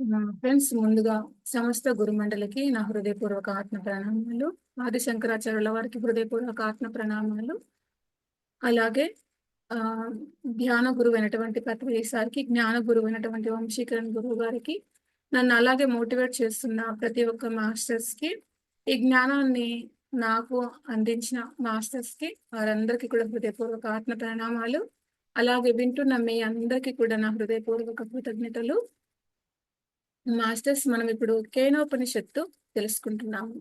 Friends, ముందుగా సమస్త గురుమండలికి నా హృదయపూర్వక ఆత్మ ప్రణామాలు. ఆది శంకరాచార్యుల వారికి హృదయపూర్వక ఆత్మ ప్రణామాలు. అలాగే ఆ ధ్యాన గురువు అయినటువంటి పత్రి సార్కి, జ్ఞాన గురువు అయినటువంటి వంశీకరణ్ గురువు గారికి, నన్ను అలాగే మోటివేట్ చేస్తున్న ప్రతి ఒక్క మాస్టర్స్ కి, ఈ జ్ఞానాన్ని నాకు అందించిన మాస్టర్స్ కి, వారందరికీ కూడా హృదయపూర్వక ఆత్మ ప్రణామాలు. అలాగే వింటున్న మీ అందరికీ కూడా నా హృదయపూర్వక కృతజ్ఞతలు. మాస్టర్స్, మనం ఇప్పుడు కేనోపనిషత్తు తెలుసుకుంటున్నాము.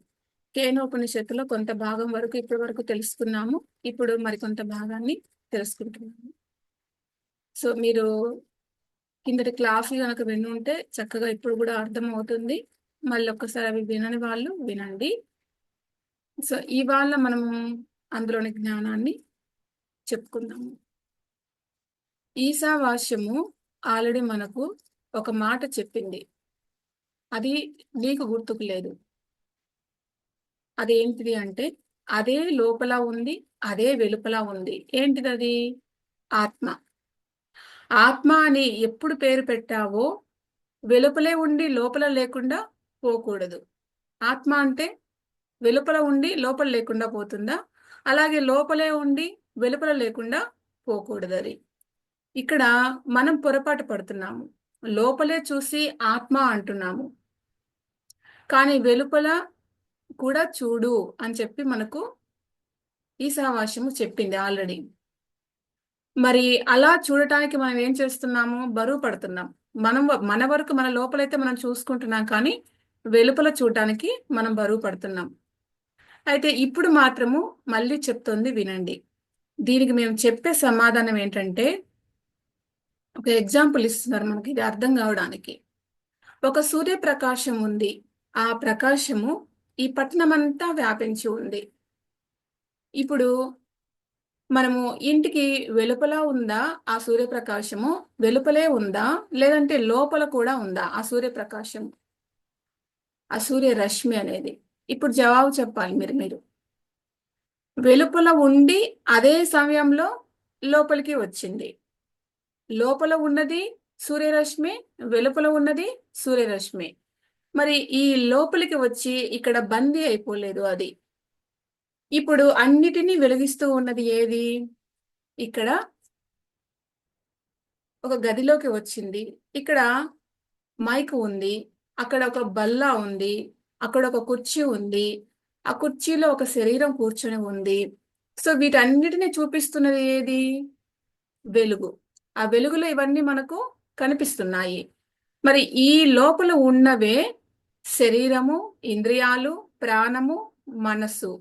కేనోపనిషత్తులో కొంత భాగం వరకు ఇప్పటి వరకు తెలుసుకున్నాము. ఇప్పుడు మరికొంత భాగాన్ని తెలుసుకుంటున్నాము. సో మీరు కిందటి క్లాసులు కనుక వినుంటే చక్కగా ఇప్పుడు కూడా అర్థం అవుతుంది. మళ్ళీ ఒక్కసారి అవి వినని వాళ్ళు వినండి. సో ఇవాళ మనము అందులోని జ్ఞానాన్ని చెప్పుకుందాము. ఈశావాస్యము ఆల్రెడీ మనకు ఒక మాట చెప్పింది, అది నీకు గుర్తుకు లేదు. అదేంటిది అంటే, అదే లోపల ఉంది, అదే వెలుపల ఉంది. ఏంటిది అది? ఆత్మ. ఆత్మ అని ఎప్పుడు పేరు పెట్టావో, వెలుపలే ఉండి లోపల లేకుండా పోకూడదు. ఆత్మ అంటే వెలుపల ఉండి లోపల లేకుండా పోతుందా? అలాగే లోపలే ఉండి వెలుపల లేకుండా పోకూడదు. అది ఇక్కడ మనం పొరపాటు పడుతున్నాము. లోపలే చూసి ఆత్మ అంటున్నాము, కానీ వెలుపల కూడా చూడు అని చెప్పి మనకు ఈశావాస్యము చెప్పింది ఆల్రెడీ. మరి అలా చూడటానికి మనం ఏం చేస్తున్నాము? బరువు పడుతున్నాం. మన వరకు మన లోపలైతే మనం చూసుకుంటున్నాం, కానీ వెలుపల చూడటానికి మనం బరువు పడుతున్నాం. అయితే ఇప్పుడు మాత్రము మళ్ళీ చెప్తుంది వినండి. దీనికి మేము చెప్పే సమాధానం ఏంటంటే, ఒక ఎగ్జాంపుల్ ఇస్తున్నారు మనకి ఇది అర్థం కావడానికి. ఒక సూర్యప్రకాశం ఉంది. ఆ ప్రకాశము ఈ పట్టణమంతా వ్యాపించి ఉంది. ఇప్పుడు మనము ఇంటికి వెలుపల ఉందా ఆ సూర్యప్రకాశము? వెలుపలే ఉందా, లేదంటే లోపల కూడా ఉందా ఆ సూర్యప్రకాశం, ఆ సూర్యరశ్మి అనేది? ఇప్పుడు జవాబు చెప్పాలి మీరు. వెలుపల ఉండి అదే సమయంలో లోపలికి వచ్చింది. లోపల ఉన్నది సూర్యరశ్మి, వెలుపల ఉన్నది సూర్యరశ్మి. మరి ఈ లోపలికి వచ్చి ఇక్కడ బందీ అయిపోలేదు అది. ఇప్పుడు అన్నిటినీ వెలిగిస్తూ ఉన్నది ఏది? ఇక్కడ ఒక గదిలోకి వచ్చింది. ఇక్కడ మైక్ ఉంది, అక్కడ ఒక బల్ల ఉంది, అక్కడ ఒక కుర్చీ ఉంది, ఆ కుర్చీలో ఒక శరీరం కూర్చొని ఉంది. సో వీటన్నిటిని చూపిస్తున్నది ఏది? వెలుగు. ఆ వెలుగులో ఇవన్నీ మనకు కనిపిస్తున్నాయి. మరి ఈ లోపల ఉన్నవే శరీరము, ఇంద్రియాలు, ప్రాణము, మనస్సు.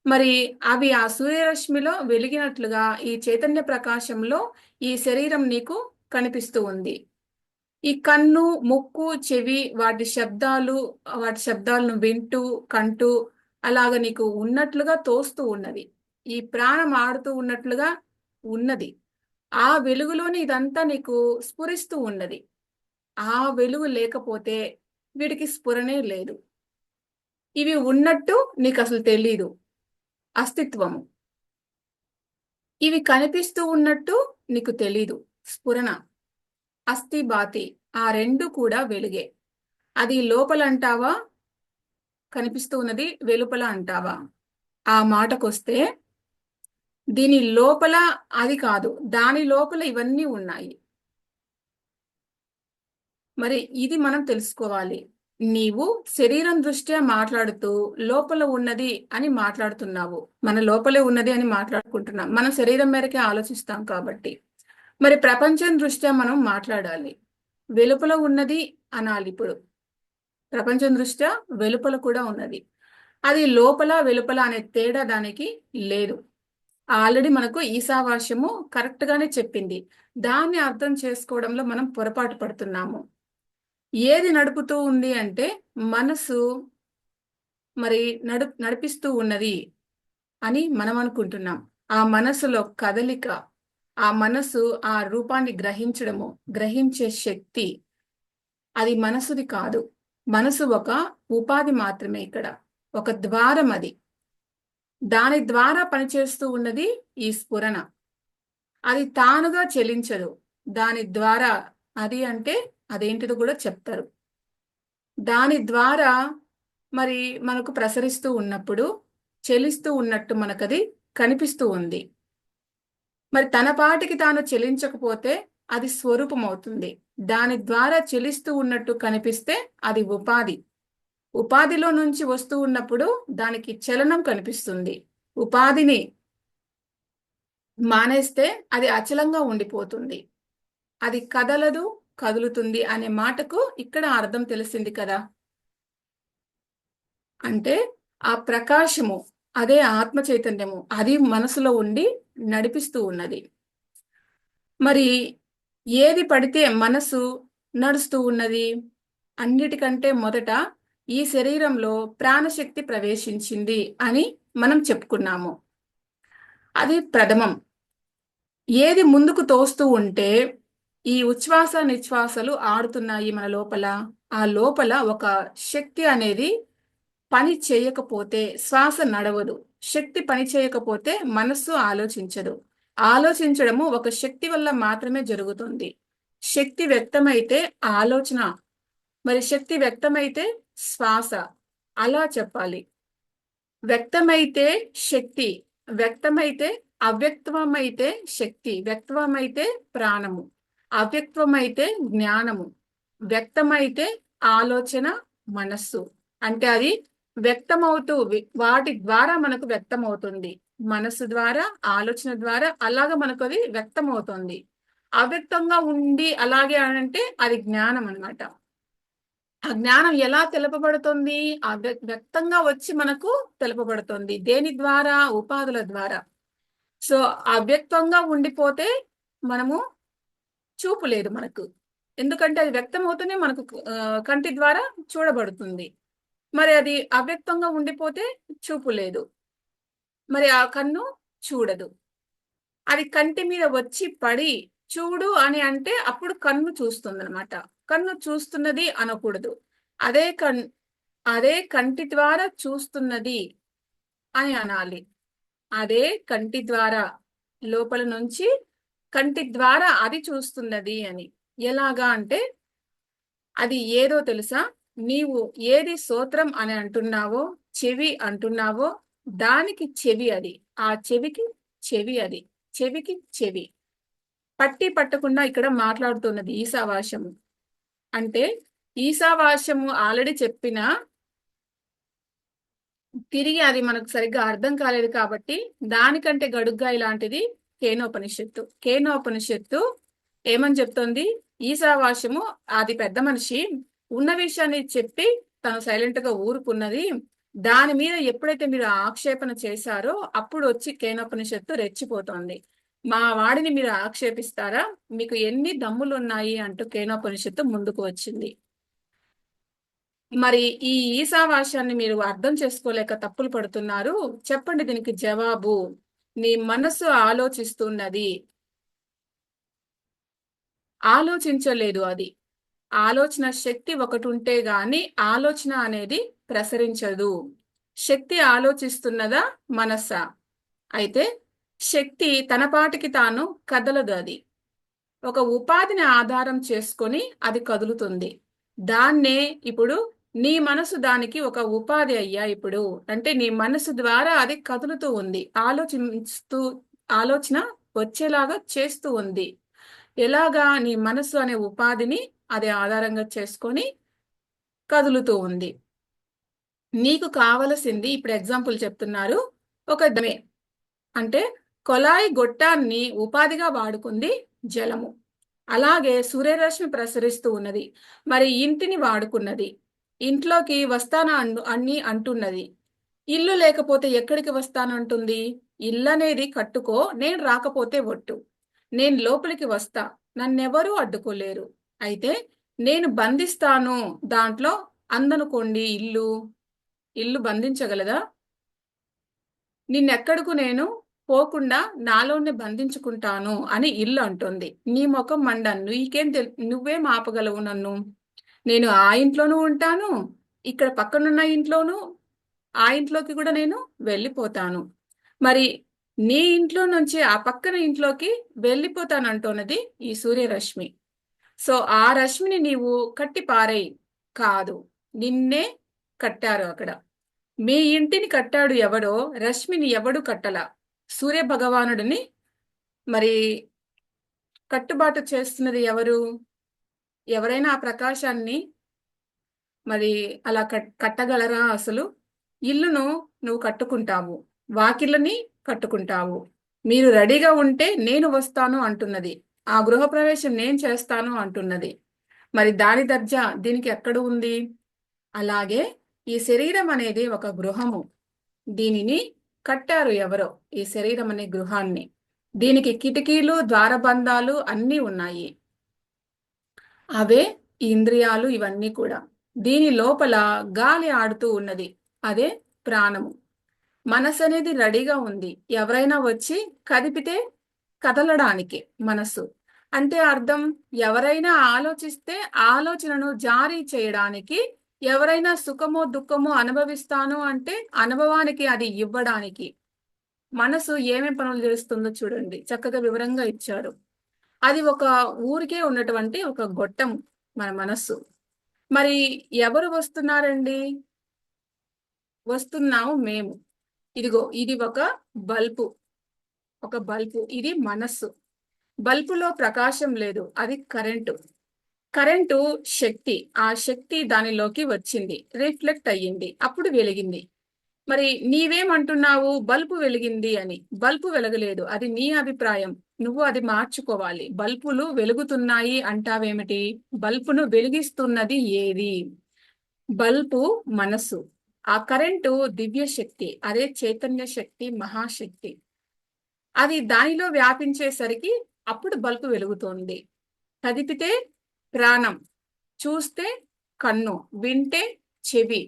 మరి అవి ఆ సూర్యరశ్మిలో వెలిగినట్లుగా ఈ చైతన్య ప్రకాశంలో ఈ శరీరం నీకు కనిపిస్తూ ఉంది. ఈ కన్ను, ముక్కు, చెవి వాటి శబ్దాలను వింటూ కంటూ అలాగ నీకు ఉన్నట్లుగా తోస్తూ ఉన్నది. ఈ ప్రాణం ఆడుతూ ఉన్నట్లుగా ఉన్నది. ఆ వెలుగులోని ఇదంతా నీకు స్ఫురిస్తూ ఉన్నది. ఆ వెలుగు లేకపోతే వీటికి స్ఫురణే లేదు. ఇవి ఉన్నట్టు నీకు అసలు తెలీదు, అస్తిత్వము. ఇవి కనిపిస్తూ ఉన్నట్టు నీకు తెలీదు, స్ఫురణ. అస్థి బాతి ఆ రెండు కూడా వెలుగే. అది లోపల అంటావా, కనిపిస్తూ ఉన్నది వెలుపల అంటావా? ఆ మాటకొస్తే, దీని లోపల అది కాదు, దాని లోపల ఇవన్నీ ఉన్నాయి. మరి ఇది మనం తెలుసుకోవాలి. నీవు శరీరం దృష్ట్యా మాట్లాడుతూ లోపల ఉన్నది అని మాట్లాడుతున్నావు. మన లోపలే ఉన్నది అని మాట్లాడుకుంటున్నాం. మనం శరీరం మేరకే ఆలోచిస్తాం కాబట్టి. మరి ప్రపంచం దృష్ట్యా మనం మాట్లాడాలి. వెలుపల ఉన్నది అనాలి. ఇప్పుడు ప్రపంచం దృష్ట్యా వెలుపల కూడా ఉన్నది. అది లోపల వెలుపల అనే తేడా దానికి లేదు. ఆల్రెడీ మనకు ఈశావాస్యము కరెక్ట్ గానే చెప్పింది. దాన్ని అర్థం చేసుకోవడంలో మనం పొరపాటు పడుతున్నాము. ఏది నడుపుతూ ఉంది అంటే మనసు మరి నడిపిస్తూ ఉన్నది అని మనం అనుకుంటున్నాం. ఆ మనసులో కదలిక, ఆ మనసు ఆ రూపాన్ని గ్రహించే శక్తి, అది మనసుది కాదు. మనసు ఒక ఉపాధి మాత్రమే. ఇక్కడ ఒక ద్వారం అది. దాని ద్వారా పనిచేస్తూ ఉన్నది ఈ స్ఫురణ. అది తానుగా చెలించదు. దాని ద్వారా, అది అంటే అదేంటిదో కూడా చెప్తారు. దాని ద్వారా మరి మనకు ప్రసరిస్తూ ఉన్నప్పుడు చెలిస్తూ ఉన్నట్టు మనకది కనిపిస్తూ ఉంది. మరి తన పాటికి తాను చెలించకపోతే అది స్వరూపం అవుతుంది. దాని ద్వారా చెలిస్తూ ఉన్నట్టు కనిపిస్తే అది ఉపాధి. ఉపాధిలో నుంచి వస్తూ ఉన్నప్పుడు దానికి చలనం కనిపిస్తుంది. ఉపాధిని మానేస్తే అది అచలంగా ఉండిపోతుంది. అది కదలదు, కదులుతుంది అనే మాటకు ఇక్కడ అర్థం తెలిసింది కదా. అంటే ఆ ప్రకాశము, అదే ఆత్మ చైతన్యము, అది మనసులో ఉండి నడిపిస్తూ ఉన్నది. మరి ఏది పడితే మనసు నడుస్తూ ఉన్నది? అన్నిటికంటే మొదట ఈ శరీరంలో ప్రాణశక్తి ప్రవేశించింది అని మనం చెప్పుకున్నాము. అది ప్రథమం. ఏది ముందుకు తోస్తూ ఉంటే ఈ ఉచ్ఛ్వాస నిశ్వాసలు ఆడుతున్నాయి మన లోపల. ఆ లోపల ఒక శక్తి అనేది పని చేయకపోతే శ్వాస నడవదు. శక్తి పని చేయకపోతే మనస్సు ఆలోచించదు. ఆలోచించడము ఒక శక్తి వల్ల మాత్రమే జరుగుతుంది. శక్తి వ్యక్తమైతే ఆలోచన, మరి శక్తి వ్యక్తమైతే శ్వాస, అలా చెప్పాలి. వ్యక్తమైతే శక్తి, వ్యక్తమైతే అవ్యక్తమైతే శక్తి, వ్యక్తమైతే ప్రాణము, అవ్యక్తమైతే జ్ఞానము, వ్యక్తమైతే ఆలోచన, మనస్సు. అంటే అది వ్యక్తమవుతూ వాటి ద్వారా మనకు వ్యక్తమవుతుంది. మనస్సు ద్వారా, ఆలోచన ద్వారా అలాగ మనకు అది వ్యక్తమవుతుంది. అవ్యక్తంగా ఉండి అలాగే అంటే అది జ్ఞానం అన్నమాట. ఆ జ్ఞానం ఎలా తెలుపబడుతుంది? వ్యక్తంగా వచ్చి మనకు తెలుపబడుతుంది. దేని ద్వారా? ఉపాధుల ద్వారా. సో అవ్యక్తంగా ఉండిపోతే మనము చూపు లేదు మనకు. ఎందుకంటే అది వ్యక్తం అవుతూనే మనకు కంటి ద్వారా చూడబడుతుంది. మరి అది అవ్యక్తంగా ఉండిపోతే చూపు లేదు. మరి ఆ కన్ను చూడదు. అది కంటి మీద వచ్చి పడి చూడు అని అంటే అప్పుడు కన్ను చూస్తుంది అనమాట. కన్ను చూస్తున్నది అనకూడదు. అదే అదే కంటి ద్వారా చూస్తున్నది అని అనాలి. అదే కంటి ద్వారా, లోపల నుంచి కంటి ద్వారా అది చూస్తున్నది అని. ఎలాగా అంటే అది ఏదో తెలుసా? నీవు ఏది స్తోత్రం అని అంటున్నావో, చెవి అంటున్నావో దానికి చెవి అది. ఆ చెవికి చెవి అది. చెవికి చెవి. పట్టి పట్టకుండా ఇక్కడ మాట్లాడుతున్నది ఈశావాస్యము. అంటే ఈశావాస్యము ఆల్రెడీ చెప్పిన తిరిగి అది మనకు సరిగ్గా అర్థం కాలేదు కాబట్టి దానికంటే గడుగ్గా ఇలాంటిది కేనోపనిషత్తు. కేనోపనిషత్తు ఏమని చెప్తుంది? ఈశావాస్యము అది పెద్ద మనిషి ఉన్న విషయాన్ని చెప్పి తను సైలెంట్ గా ఊరుకున్నది. దాని మీద ఎప్పుడైతే మీరు ఆక్షేపణ చేశారో అప్పుడు వచ్చి కేనోపనిషత్తు రెచ్చిపోతోంది. మా వాడిని మీరు ఆక్షేపిస్తారా? మీకు ఎన్ని దమ్ములు ఉన్నాయి అంటూ కేనోపనిషత్తు ముందుకు వచ్చింది. మరి ఈ ఈశావాస్యాన్ని మీరు అర్థం చేసుకోలేక తప్పులు పడుతున్నారు. చెప్పండి దీనికి జవాబు. నీ మనసు ఆలోచిస్తున్నది, ఆలోచించలేదు. అది ఆలోచన శక్తి ఒకటి ఉంటే గాని ఆలోచన అనేది ప్రసరించదు. శక్తి ఆలోచిస్తున్నదా మనస్సా? అయితే శక్తి తన పాటికి తాను కదలదు. అది ఒక ఉపాధిని ఆధారం చేసుకొని అది కదులుతుంది. దాన్నే ఇప్పుడు నీ మనసు దానికి ఒక ఉపాధి అయ్యా. ఇప్పుడు అంటే నీ మనసు ద్వారా అది కదులుతూ ఉంది, ఆలోచన వచ్చేలాగా చేస్తూ ఉంది. ఎలాగా? నీ మనసు అనే ఉపాధిని అది ఆధారంగా చేసుకొని కదులుతూ ఉంది. నీకు కావలసింది ఇప్పుడు ఎగ్జాంపుల్ చెప్తున్నారు. ఒక దమే అంటే కొలాయి గొట్టాన్ని ఉపాధిగా వాడుకుంది జలము. అలాగే సూర్యరశ్మి ప్రసరిస్తూ ఉన్నది. మరి ఇంటిని వాడుకున్నది. ఇంట్లోకి వస్తానా అన్ని అంటున్నది. ఇల్లు లేకపోతే ఎక్కడికి వస్తానంటుంది? ఇల్లు అనేది కట్టుకో, నేను రాకపోతే ఒట్టు. నేను లోపలికి వస్తా, నన్నెవరూ అడ్డుకోలేరు. అయితే నేను బంధిస్తాను దాంట్లో అందనుకోండి. ఇల్లు బంధించగలదా? నిన్నెక్కడకు నేను పోకుండా నాలోనే బంధించుకుంటాను అని ఇల్లు అంటుంది. నీ ముఖం మండ, నువ్వేం ఆపగలవు నన్ను? నేను ఆ ఇంట్లోనూ ఉంటాను, ఇక్కడ పక్కనున్న ఇంట్లోనూ, ఆ ఇంట్లోకి కూడా నేను వెళ్ళిపోతాను. మరి నీ ఇంట్లో నుంచి ఆ పక్కన ఇంట్లోకి వెళ్ళిపోతానంటున్నది ఈ సూర్యరశ్మి. సో ఆ రశ్మిని నీవు కట్టి పారేయి కాదు. నిన్నే కట్టారు అక్కడ. మీ ఇంటిని కట్టాడు ఎవడో, రశ్మిని ఎవడు కట్టల. సూర్య భగవానుడిని మరి కట్టుబాటు చేస్తున్నది ఎవరు? ఎవరైనా ఆ ప్రకాశాన్ని మరి అలా కట్టగలరా అసలు? ఇల్లును నువ్వు కట్టుకుంటావు, వాకిళ్ళని కట్టుకుంటావు. మీరు రెడీగా ఉంటే నేను వస్తాను అంటున్నది. ఆ గృహప్రవేశం నేను చేస్తాను అంటున్నది. మరి దాని దర్జా దీనికి ఎక్కడ ఉంది? అలాగే ఈ శరీరం అనేది ఒక గృహము. దీనిని కట్టారు ఎవరో, ఈ శరీరం అనే గృహాన్ని. దీనికి కిటికీలు, ద్వారబంధాలు అన్నీ ఉన్నాయి. అవే ఈ ఇంద్రియాలు ఇవన్నీ కూడా. దీని లోపల గాలి ఆడుతూ ఉన్నది, అదే ప్రాణము. మనసు అనేది రెడీగా ఉంది, ఎవరైనా వచ్చి కదిపితే కదలడానికి. మనసు అంటే అర్థం, ఎవరైనా ఆలోచిస్తే ఆలోచనను జారీ చేయడానికి, ఎవరైనా సుఖమో దుఃఖమో అనుభవిస్తాను అంటే అనుభవానికి అది ఇవ్వడానికి. మనసు ఏమేం పనులు చేస్తుందో చూడండి, చక్కగా వివరంగా ఇచ్చారు. అది ఒక ఊరికే ఉన్నటువంటి ఒక గొట్టం మన మనస్సు. మరి ఎవరు వస్తున్నారండి? వస్తున్నాము మేము. ఇదిగో ఇది ఒక బల్బు, ఒక బల్బు. ఇది మనస్సు. బల్బులో ప్రకాశం లేదు, అది కరెంటు. కరెంటు శక్తి. ఆ శక్తి దానిలోకి వచ్చింది, రిఫ్లెక్ట్ అయ్యింది, అప్పుడు వెలిగింది. మరి నీవేమంటున్నావు? బల్బు వెలిగింది అని. బల్బు వెలగలేదు, అది నీ అభిప్రాయం. నువ్వు అది మార్చుకోవాలి. బల్బులు వెలుగుతున్నాయి అంటావేమిటి? బల్బును వెలిగిస్తున్నది ఏది? బల్బు మనసు. ఆ కరెంటు దివ్య శక్తి, అదే చైతన్య శక్తి, మహాశక్తి. అది దానిలో వ్యాపించేసరికి అప్పుడు బల్బు వెలుగుతోంది. కదిపితే ప్రాణం, చూస్తే కన్ను, వింటే చెవి.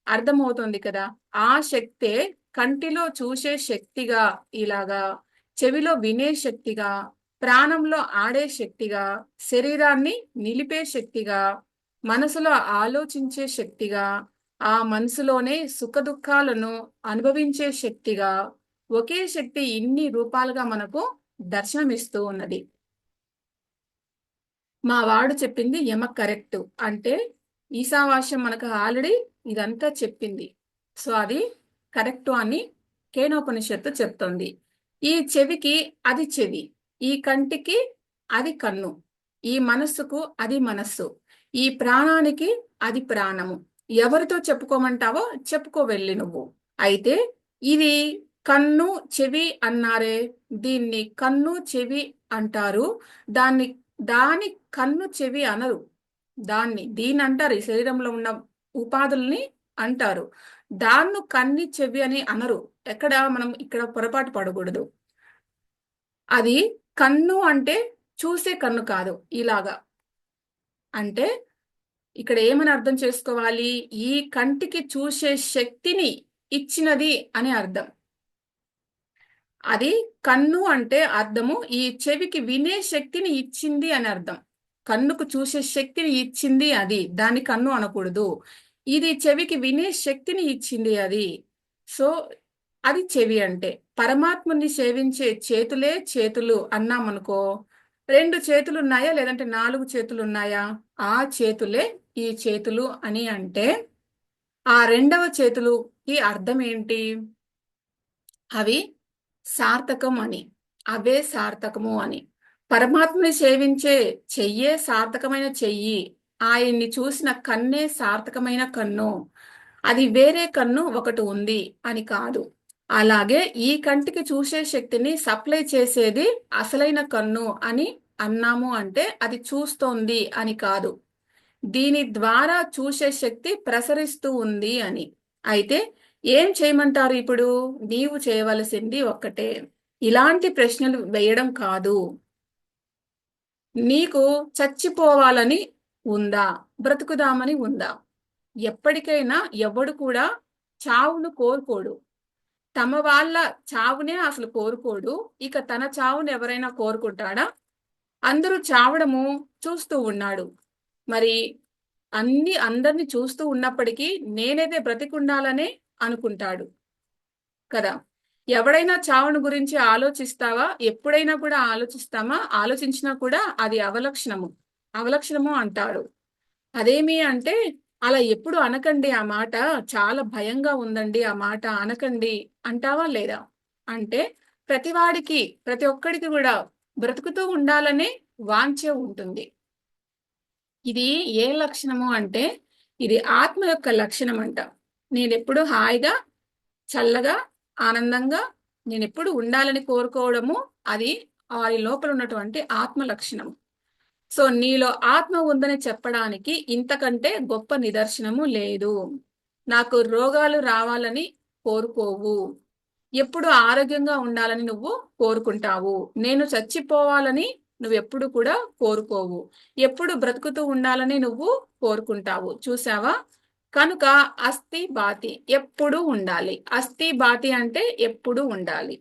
అర్థమవుతుంది కదా? ఆ శక్తే కంటిలో చూసే శక్తిగా, ఇలాగా చెవిలో వినే శక్తిగా, ప్రాణంలో ఆడే శక్తిగా, శరీరాన్ని నిలిపే శక్తిగా, మనసులో ఆలోచించే శక్తిగా, ఆ మనసులోనే సుఖ దుఃఖాలను అనుభవించే శక్తిగా, ఒకే శక్తి ఇన్ని రూపాలుగా మనకు దర్శనమిస్తూ ఉన్నది. మా వాడు చెప్పింది యమ కరెక్ట్. అంటే ఈశావాస్యం మనకు ఆల్రెడీ ఇదంతా చెప్పింది. సో అది కరెక్టు అని కేనోపనిషత్తు చెప్తుంది. ఈ చెవికి అది చెవి, ఈ కంటికి అది కన్ను, ఈ మనస్సుకు అది మనస్సు, ఈ ప్రాణానికి అది ప్రాణము. ఎవరితో చెప్పుకోమంటావో చెప్పుకో వెళ్ళి నువ్వు. అయితే ఇది కన్ను చెవి అన్నారే, దీన్ని కన్ను చెవి అంటారు. దాన్ని దాని కన్ను చెవి అనరు. దీన్ని అంటారు, ఈ శరీరంలో ఉన్న ఉపాధుల్ని అంటారు. దాన్ని కన్ని చెవి అని అనరు. ఎక్కడ మనం ఇక్కడ పొరపాటు పడకూడదు. అది కన్ను అంటే చూసే కన్ను కాదు. ఇలాగా అంటే ఇక్కడ ఏమని అర్థం చేసుకోవాలి? ఈ కంటికి చూసే శక్తిని ఇచ్చినది అని అర్థం. అది కన్ను అంటే అర్థము ఈ చెవికి వినే శక్తిని ఇచ్చింది అని అర్థం. కన్నుకు చూసే శక్తిని ఇచ్చింది అది, దాని కన్ను అనకూడదు. ఇది చెవికి వినే శక్తిని ఇచ్చింది అది. సో అది చెవి అంటే. పరమాత్ముని సేవించే చేతులే చేతులు అన్నామనుకో, 2 చేతులు ఉన్నాయా లేదంటే 4 చేతులు ఉన్నాయా? ఆ చేతులే ఈ చేతులు అని అంటే ఆ రెండవ చేతులుకి అర్థం ఏంటి? అవి సార్థకం అని, అవే సార్థకము అని. పరమాత్మని సేవించే చెయ్యే సార్థకమైన చెయ్యి, ఆయన్ని చూసిన కన్నే సార్థకమైన కన్ను. అది వేరే కన్ను ఒకటి ఉంది అని కాదు. అలాగే ఈ కంటికి చూసే శక్తిని సప్లై చేసేది అసలైన కన్ను అని అన్నాము అంటే అది చూస్తోంది అని కాదు. దీని ద్వారా చూసే శక్తి ప్రసరిస్తూ ఉంది అని. అయితే ఏం చేయమంటారు ఇప్పుడు? నీవు చేయవలసింది ఒక్కటే, ఇలాంటి ప్రశ్నలు వేయడం కాదు. నీకు చచ్చిపోవాలని ఉందా, బ్రతుకుదామని ఉందా? ఎప్పటికైనా ఎవడు కూడా చావును కోరుకోడు. తమ వాళ్ళ చావునే అసలు కోరుకోడు, ఇక తన చావును ఎవరైనా కోరుకుంటాడా? అందరూ చావడము చూస్తూ ఉన్నాడు. మరి అందరిని చూస్తూ ఉన్నప్పటికీ నేనైతే బ్రతికుండాలనే అనుకుంటాడు కదా. ఎవడైనా చావును గురించి ఆలోచిస్తావా? ఎప్పుడైనా కూడా ఆలోచిస్తామా? ఆలోచించినా కూడా అది అవలక్షణము, అవలక్షణము అంటాడు. అదేమి అంటే అలా ఎప్పుడు అనకండి ఆ మాట. చాలా భయంగా ఉందండి ఆ మాట అనకండి అంటావా లేదా? అంటే ప్రతివాడికి, ప్రతి ఒక్కడికి కూడా బ్రతుకుతూ ఉండాలనే వాంఛ ఉంటుంది. ఇది ఏ లక్షణము అంటే ఇది ఆత్మ యొక్క లక్షణం అంట. నేనెప్పుడు హాయిగా, చల్లగా, ఆనందంగా నేనెప్పుడు ఉండాలని కోరుకోవడము అది వారి లోపల ఉన్నటువంటి ఆత్మ లక్షణం. సో నీలో ఆత్మ ఉందని చెప్పడానికి ఇంతకంటే గొప్ప నిదర్శనము లేదు. నాకు రోగాలు రావాలని కోరుకోవు. ఎప్పుడు ఆరోగ్యంగా ఉండాలని నువ్వు కోరుకుంటావు. నేను చచ్చిపోవాలని నువ్వెప్పుడు కూడా కోరుకోవు. ఎప్పుడు బ్రతుకుతూ ఉండాలని నువ్వు కోరుకుంటావు. చూసావా? కనుక అస్థి బాతి ఎప్పుడు ఉండాలి. అస్థి బాతి అంటే ఎప్పుడు ఉండాలి.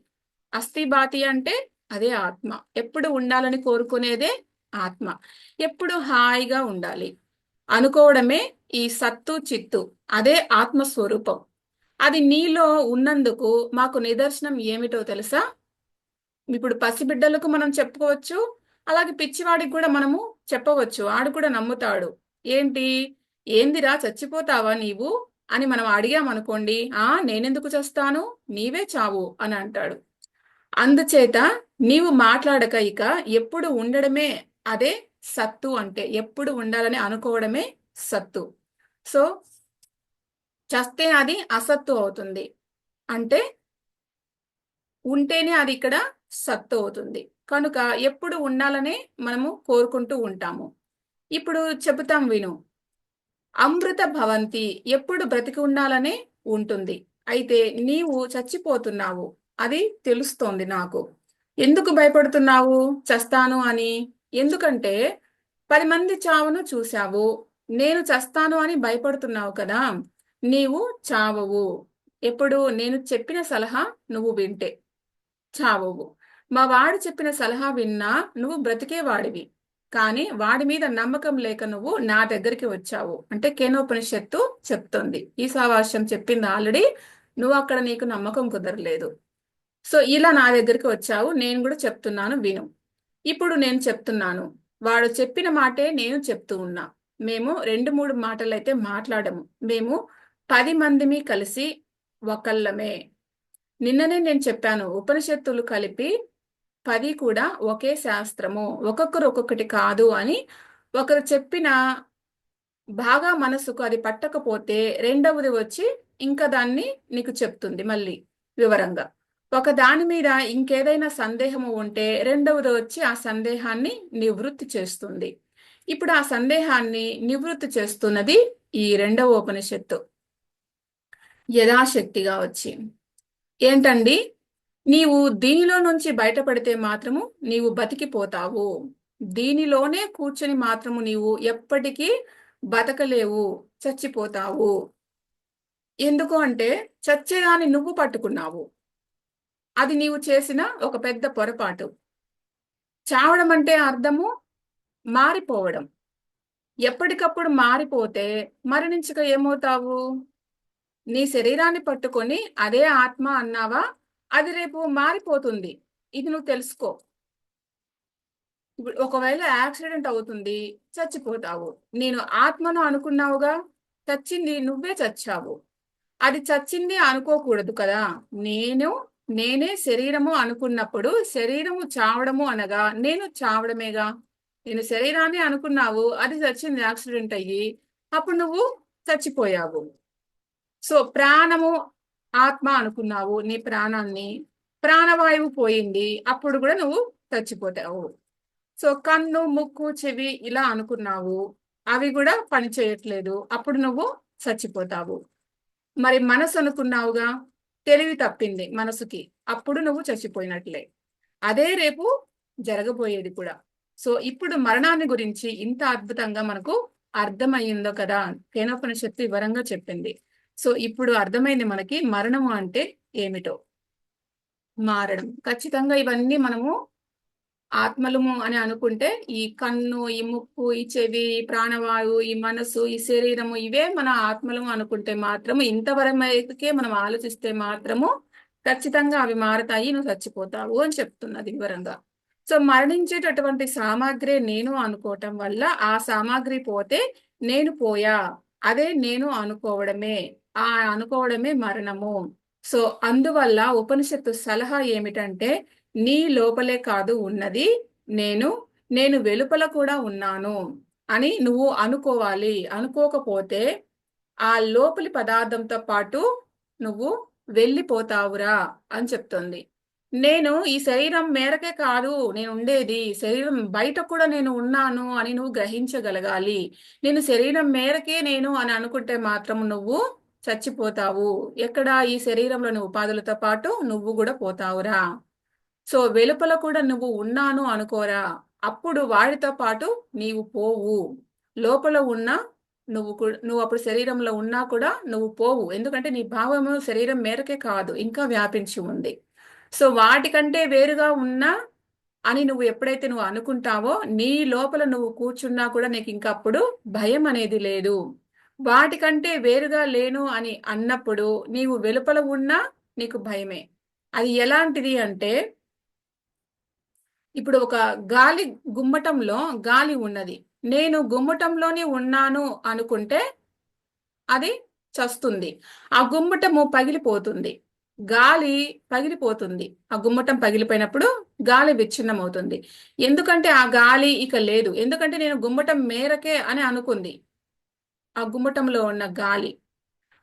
అస్థి బాతి అంటే అదే ఆత్మ. ఎప్పుడు ఉండాలని కోరుకునేదే ఆత్మ. ఎప్పుడు హాయిగా ఉండాలి అనుకోవడమే ఈ సత్తు చిత్తు. అదే ఆత్మస్వరూపం. అది నీలో ఉన్నందుకు మాకు నిదర్శనం ఏమిటో తెలుసా? ఇప్పుడు పసిబిడ్డలకు మనం చెప్పుకోవచ్చు. అలాగే పిచ్చివాడికి కూడా మనము చెప్పవచ్చు. ఆడు కూడా నమ్ముతాడు. ఏంటి? ఏందిరా చచ్చిపోతావా నీవు అని మనం అడిగామనుకోండి, నేనెందుకు చస్తాను, నీవే చావు అని అంటాడు. అందుచేత నీవు మాట్లాడక ఇక ఎప్పుడు ఉండడమే అదే సత్తు. అంటే ఎప్పుడు ఉండాలని అనుకోవడమే సత్తు. సో చస్తే అది అసత్తు అవుతుంది. అంటే ఉంటేనే అది ఇక్కడ సత్తు అవుతుంది. కనుక ఎప్పుడు ఉండాలనే మనము కోరుకుంటూ ఉంటాము. ఇప్పుడు చెబుతాం విను. అమృత భవంతి ఎప్పుడు బ్రతికి ఉండాలనే ఉంటుంది. అయితే నీవు చచ్చిపోతున్నావు. అది తెలుస్తోంది నాకు. ఎందుకు భయపడుతున్నావు చస్తాను అని? ఎందుకంటే 10 మంది చావును చూశావు. నేను చస్తాను అని భయపడుతున్నావు కదా. నీవు చావవు. ఎప్పుడు నేను చెప్పిన సలహా నువ్వు వింటే చావవు. మా వాడు చెప్పిన సలహా విన్నా నువ్వు బ్రతికేవాడివి. కానీ వాడి మీద నమ్మకం లేక నువ్వు నా దగ్గరికి వచ్చావు. అంటే కేనోపనిషత్తు చెప్తుంది. ఈశావాస్యం చెప్పింది ఆల్రెడీ. నువ్వు అక్కడ నీకు నమ్మకం కుదరలేదు. సో ఇలా నా దగ్గరికి వచ్చావు. నేను కూడా చెప్తున్నాను విను. ఇప్పుడు నేను చెప్తున్నాను. వాడు చెప్పిన మాటే నేను చెప్తూ ఉన్నా. మేము 2-3 మాటలైతే మాట్లాడము. మేము 10 మందిమి కలిసి ఒకళ్ళమే. నిన్ననే నేను చెప్పాను. ఉపనిషత్తులు కలిపి 10 కూడా ఒకే శాస్త్రము. ఒక్కొక్కరు ఒక్కొక్కటి కాదు అని ఒకరు చెప్పిన బాగా మనసుకు అది పట్టకపోతే రెండవది వచ్చి ఇంకా దాన్ని నీకు చెప్తుంది మళ్ళీ వివరంగా. ఒక దాని మీద ఇంకేదైనా సందేహము ఉంటే రెండవది వచ్చి ఆ సందేహాన్ని నివృత్తి చేస్తుంది. ఇప్పుడు ఆ సందేహాన్ని నివృత్తి చేస్తున్నది ఈ రెండవ ఉపనిషత్తు యథాశక్తిగా వచ్చి. ఏంటండి? నీవు దీనిలో నుంచి బయటపడితే మాత్రము నీవు బతికిపోతావు. దీనిలోనే కూర్చొని మాత్రము నీవు ఎప్పటికీ బతకలేవు, చచ్చిపోతావు. ఎందుకు అంటే చచ్చేదాన్ని నువ్వు పట్టుకున్నావు. అది నీవు చేసిన ఒక పెద్ద పొరపాటు. చావడం అంటే అర్థము మారిపోవడం. ఎప్పటికప్పుడు మారిపోతే మరణించక ఏమవుతావు? నీ శరీరాన్ని పట్టుకొని అదే ఆత్మ అన్నావా? అది రేపు మారిపోతుంది. ఇది నువ్వు తెలుసుకో. ఇప్పుడు ఒకవేళ యాక్సిడెంట్ అవుతుంది, చచ్చిపోతావు. నేను ఆత్మను అనుకున్నావుగా, చచ్చింది నువ్వే చచ్చావు. అది చచ్చింది అనుకోకూడదు కదా. నేను నేనే శరీరము అనుకున్నప్పుడు శరీరము చావడము అనగా నేను చావడమేగా. నేను శరీరాన్ని అనుకున్నావు, అది చచ్చింది యాక్సిడెంట్ అయ్యి, అప్పుడు నువ్వు చచ్చిపోయావు. సో ప్రాణము ఆత్మ అనుకున్నావు నీ ప్రాణాన్ని, ప్రాణవాయువు పోయింది, అప్పుడు కూడా నువ్వు చచ్చిపోతావు. సో కన్ను, ముక్కు, చెవి ఇలా అనుకున్నావు, అవి కూడా పని చేయట్లేదు, అప్పుడు నువ్వు చచ్చిపోతావు. మరి మనసు అనుకున్నావుగా, తెలివి తప్పింది మనసుకి, అప్పుడు నువ్వు చచ్చిపోయినట్లే. అదే రేపు జరగబోయేది కూడా. సో ఇప్పుడు మరణాన్ని గురించి ఇంత అద్భుతంగా మనకు అర్థమయ్యిందో కదా. కేనోపనిషత్తు వివరంగా చెప్పింది. సో ఇప్పుడు అర్థమైంది మనకి మరణము అంటే ఏమిటో. మారడం ఖచ్చితంగా ఇవన్నీ మనము ఆత్మలము అని అనుకుంటే ఈ కన్ను, ఈ ముక్కు, ఈ చెవి, ఈ ప్రాణవాయువు, ఈ మనసు, ఈ శరీరము ఇవే మన ఆత్మలము అనుకుంటే మాత్రము, ఇంతవరకే మనం ఆలోచిస్తే మాత్రము ఖచ్చితంగా అవి మారతాయి, నువ్వు చచ్చిపోతావు అని చెప్తున్నది వివరంగా. సో మరణించేటటువంటి సామాగ్రి నేను అనుకోవటం వల్ల ఆ సామాగ్రి పోతే నేను పోయా అదే నేను అనుకోవడమే. ఆ అనుకోవడమే మరణము. సో అందువల్ల ఉపనిషత్తు సలహా ఏమిటంటే, నీ లోపలే కాదు ఉన్నది నేను, నేను వెలుపల కూడా ఉన్నాను అని నువ్వు అనుకోవాలి. అనుకోకపోతే ఆ లోపలి పదార్థంతో పాటు నువ్వు వెళ్ళిపోతావురా అని చెప్తుంది. నేను ఈ శరీరం మేరకే కాదు నేను ఉండేది, శరీరం బయట కూడా నేను ఉన్నాను అని నువ్వు గ్రహించగలగాలి. నేను శరీరం మేరకే నేను అని అనుకుంటే మాత్రం నువ్వు చచ్చిపోతావు. ఎక్కడ? ఈ శరీరంలోని ఉపాధులతో పాటు నువ్వు కూడా పోతావురా. సో వెలుపల కూడా నువ్వు ఉన్నాను అనుకోరా, అప్పుడు వాడితో పాటు నీవు పోవు. లోపల ఉన్న నువ్వు అప్పుడు శరీరంలో ఉన్నా కూడా నువ్వు పోవు. ఎందుకంటే నీ భావము శరీరం మేరకే కాదు, ఇంకా వ్యాపించి ఉంది. సో వాటికంటే వేరుగా ఉన్నా అని నువ్వు ఎప్పుడైతే నువ్వు అనుకుంటావో, నీ లోపల నువ్వు కూర్చున్నా కూడా నీకు ఇంకా అప్పుడు భయం అనేది లేదు. వాటికంటే వేరుగా లేను అని అన్నప్పుడు నీవు వెలుపల ఉన్నా నీకు భయమే. అది ఎలాంటిది అంటే, ఇప్పుడు ఒక గాలి గుమ్మటంలో గాలి ఉన్నది. నేను గుమ్మటంలోనే ఉన్నాను అనుకుంటే అది చస్తుంది. ఆ గుమ్మటము పగిలిపోతుంది. గాలి పగిలిపోతుంది. ఆ గుమ్మటం పగిలిపోయినప్పుడు గాలి విచ్ఛిన్నమవుతుంది. ఎందుకంటే ఆ గాలి ఇక లేదు. ఎందుకంటే నేను గుమ్మటం మేరకే అని అనుకుంది ఆ గుమ్మటంలో ఉన్న గాలి.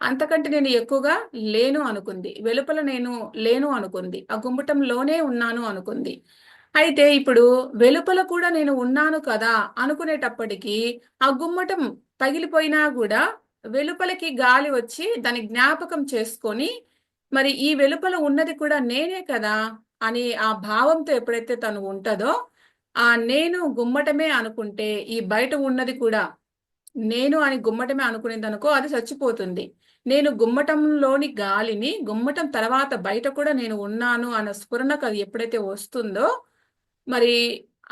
అంతకంటే నేను ఎక్కువగా లేను అనుకుంది. వెలుపల నేను లేను అనుకుంది. ఆ గుమ్మటంలోనే ఉన్నాను అనుకుంది. అయితే ఇప్పుడు వెలుపల కూడా నేను ఉన్నాను కదా అనుకునేటప్పటికీ ఆ గుమ్మటం పగిలిపోయినా కూడా వెలుపలకి గాలి వచ్చి దాని జ్ఞాపకం చేసుకొని, మరి ఈ వెలుపల ఉన్నది కూడా నేనే కదా అని ఆ భావంతో ఎప్పుడైతే తను ఉంటుందో, ఆ నేను గుమ్మటమే అనుకుంటే ఈ బయట ఉన్నది కూడా నేను అని గుమ్మటమే అనుకునేదనుకో, అది చచ్చిపోతుంది. నేను గుమ్మటంలోని గాలిని, గుమ్మటం తర్వాత బయట కూడా నేను ఉన్నాను అన్న స్ఫురణకు అది ఎప్పుడైతే వస్తుందో, మరి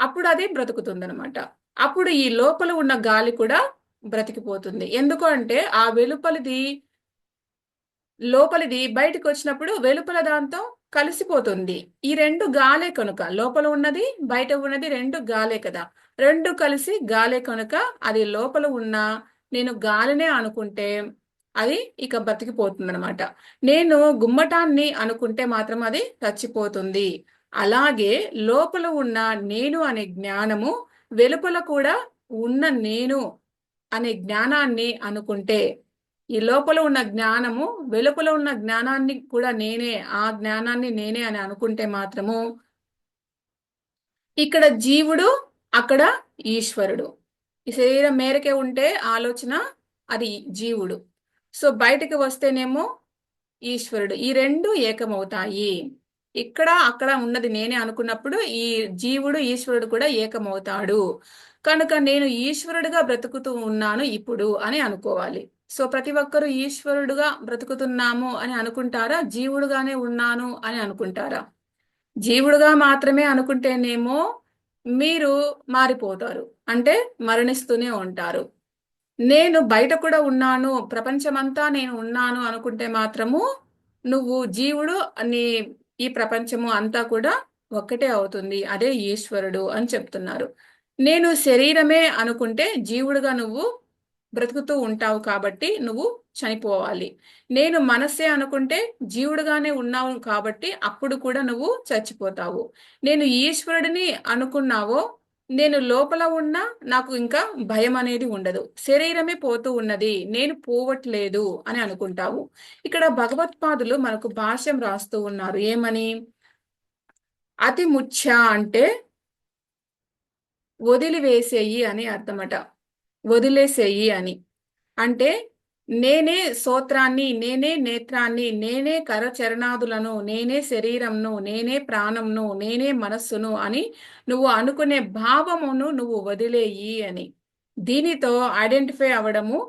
అప్పుడు అది బ్రతుకుతుందనమాట. అప్పుడు ఈ లోపల ఉన్న గాలి కూడా బ్రతికిపోతుంది. ఎందుకు అంటే ఆ వెలుపలిది లోపలిది బయటకు వచ్చినప్పుడు వెలుపల దాంతో కలిసిపోతుంది. ఈ రెండు గాలే కనుక, లోపల ఉన్నది బయట ఉన్నది రెండు గాలే కదా. రెండు కలిసి గాలే కనుక అది లోపల ఉన్న నేను గాలినే అనుకుంటే అది ఇక బతికిపోతుంది అనమాట. నేను గుమ్మటాన్ని అనుకుంటే మాత్రం అది చచ్చిపోతుంది. అలాగే లోపల ఉన్న నేను అనే జ్ఞానము వెలుపల కూడా ఉన్న నేను అనే జ్ఞానాన్ని అనుకుంటే, ఈ లోపల ఉన్న జ్ఞానము వెలుపల ఉన్న జ్ఞానాన్ని కూడా నేనే, ఆ జ్ఞానాన్ని నేనే అని అనుకుంటే మాత్రము ఇక్కడ జీవుడు, అక్కడ ఈశ్వరుడు. ఈ శరీరం మేరకే ఉంటే ఆలోచన అది జీవుడు. సో బయటికి వస్తేనేమో ఈశ్వరుడు. ఈ రెండు ఏకమవుతాయి. ఇక్కడ అక్కడ ఉన్నది నేనే అనుకున్నప్పుడు ఈ జీవుడు ఈశ్వరుడు కూడా ఏకమవుతాడు. కనుక నేను ఈశ్వరుడుగా బ్రతుకుతూ ఉన్నాను ఇప్పుడు అని అనుకోవాలి. సో ప్రతి ఒక్కరూ ఈశ్వరుడుగా బ్రతుకుతున్నాము అని అనుకుంటారా, జీవుడుగానే ఉన్నాను అని అనుకుంటారా? జీవుడుగా మాత్రమే అనుకుంటేనేమో మీరు మారిపోతారు. అంటే మరణిస్తూనే ఉంటారు. నేను బయట కూడా ఉన్నాను, ప్రపంచమంతా నేను ఉన్నాను అనుకుంటే మాత్రము నువ్వు జీవుడు నీ ఈ ప్రపంచము అంతా కూడా ఒక్కటే అవుతుంది. అదే ఈశ్వరుడు అని చెప్తున్నారు. నేను శరీరమే అనుకుంటే జీవుడుగా నువ్వు బ్రతుకుతూ ఉంటావు కాబట్టి నువ్వు చనిపోవాలి. నేను మనస్సే అనుకుంటే జీవుడుగానే ఉన్నావు కాబట్టి అప్పుడు కూడా నువ్వు చచ్చిపోతావు. నేను ఈశ్వరుడిని అనుకున్నావో, నేను లోపల ఉన్నా నాకు ఇంకా భయం అనేది ఉండదు. శరీరమే పోతూ ఉన్నది, నేను పోవట్లేదు అని అనుకుంటావు. ఇక్కడ భగవత్పాదులు మనకు భాష్యం రాస్తూ ఉన్నారు. ఏమని? అతి ముఖ్య అంటే వదిలివేసేయి అని అర్థమట. వదిలేసేయి అని అంటే, నేనే స్తోత్రాన్ని, నేనే నేత్రాన్ని, నేనే కరచరణాదులను, నేనే శరీరంను, నేనే ప్రాణంను, నేనే మనస్సును అని నువ్వు అనుకునే భావమును నువ్వు వదిలేయి అని. దీనితో ఐడెంటిఫై అవ్వడము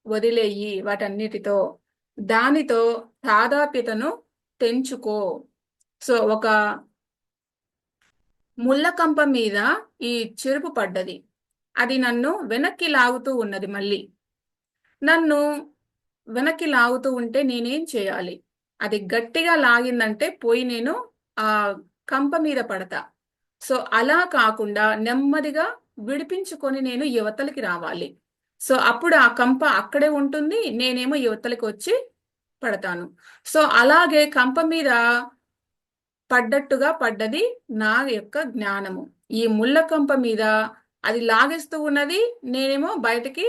వదిలేయి. వాటన్నిటితో దానితో తాదాప్యతను తెంచుకో. సో ఒక ముళ్ళకంప మీద ఈ చెరుపు పడ్డది. అది నన్ను వెనక్కి లాగుతూ ఉన్నది. మళ్ళీ నన్ను వెనక్కి లాగుతూ ఉంటే నేనేం చేయాలి? అది గట్టిగా లాగిందంటే పోయి నేను ఆ కంప మీద పడతా. సో అలా కాకుండా నెమ్మదిగా విడిపించుకొని నేను యువతలకి రావాలి. సో అప్పుడు ఆ కంప అక్కడే ఉంటుంది, నేనేమో యువతలకి వచ్చి పడతాను. సో అలాగే కంప మీద పడ్డట్టుగా పడ్డది నా యొక్క జ్ఞానము. ఈ ముళ్ళ కంప మీద అది లాగేస్తూ ఉన్నది, నేనేమో బయటికి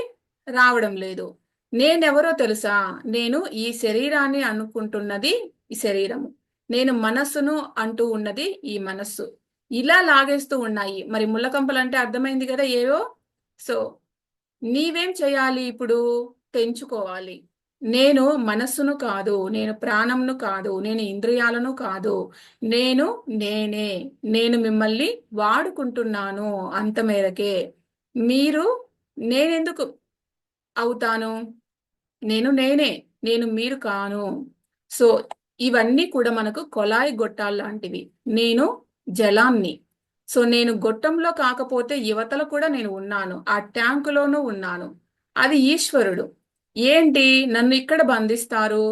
రావడం లేదు. నేనెవరో తెలుసా? నేను ఈ శరీరాన్ని అనుకుంటున్నది ఈ శరీరము, నేను మనస్సును అంటూ ఉన్నది ఈ మనస్సు. ఇలా లాగేస్తూ ఉన్నాయి. మరి ముళ్ళ కంపలు అంటే అర్థమైంది కదా ఏవో. సో నీవేం చేయాలి ఇప్పుడు? తెంచుకోవాలి. నేను మనస్సును కాదు, నేను ప్రాణంను కాదు, నేను ఇంద్రియాలను కాదు, నేను నేనే. నేను మిమ్మల్ని వాడుకుంటున్నాను అంత మేరకే. మీరు నేనెందుకు అవుతాను? నేను నేనే, నేను మీరు కాను. సో ఇవన్నీ కూడా మనకు కొలాయి గొట్టాలు లాంటివి. నేను జలాన్ని. సో నేను గొట్టంలో కాకపోతే యువతల కూడా నేను ఉన్నాను, ఆ ట్యాంకులోనూ ఉన్నాను. అది ఈశ్వరుడు. ఏంటి నన్ను ఇక్కడ బంధిస్తారు?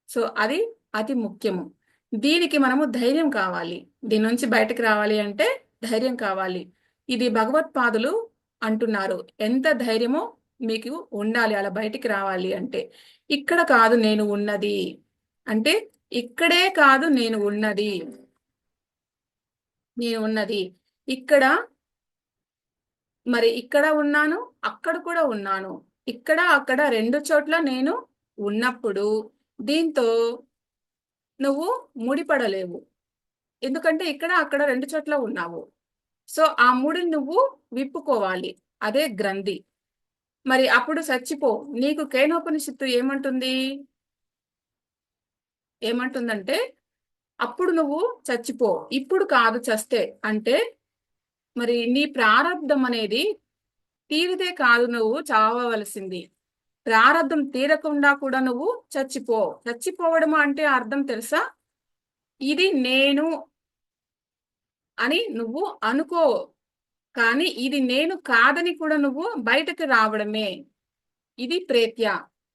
సో అది అతి ముఖ్యము. దీనికి మనము ధైర్యం కావాలి. దీని నుంచి బయటకు రావాలి అంటే ధైర్యం కావాలి. ఇది భగవత్పాదులు అంటున్నారు. ఎంత ధైర్యమో మీకు ఉండాలి అలా బయటికి రావాలి అంటే. ఇక్కడ కాదు నేను ఉన్నది అంటే, ఇక్కడే కాదు నేను ఉన్నది, నేను ఉన్నది ఇక్కడ. మరి ఇక్కడ ఉన్నాను, అక్కడ కూడా ఉన్నాను. ఇక్కడ అక్కడ రెండు చోట్ల నేను ఉన్నప్పుడు దీంతో నువ్వు ముడిపడలేవు. ఎందుకంటే ఇక్కడ అక్కడ రెండు చోట్ల ఉన్నావు. సో ఆ ముడిని నువ్వు విప్పుకోవాలి. అదే గ్రంథి. మరి అప్పుడు చచ్చిపో. నీకు కేనోపనిషత్తు ఏమంటుంది? ఏమంటుందంటే అప్పుడు నువ్వు చచ్చిపో, ఇప్పుడు కాదు చస్తే. అంటే మరి నీ ప్రారంధం అనేది తీరితే కాదు నువ్వు చావవలసింది. ప్రారంధం తీరకుండా కూడా నువ్వు చచ్చిపో. చచ్చిపోవడం అంటే అర్థం తెలుసా? ఇది నేను అని నువ్వు అనుకో, కానీ ఇది నేను కాదని కూడా నువ్వు బయటకు రావడమే. ఇది ప్రేత్య.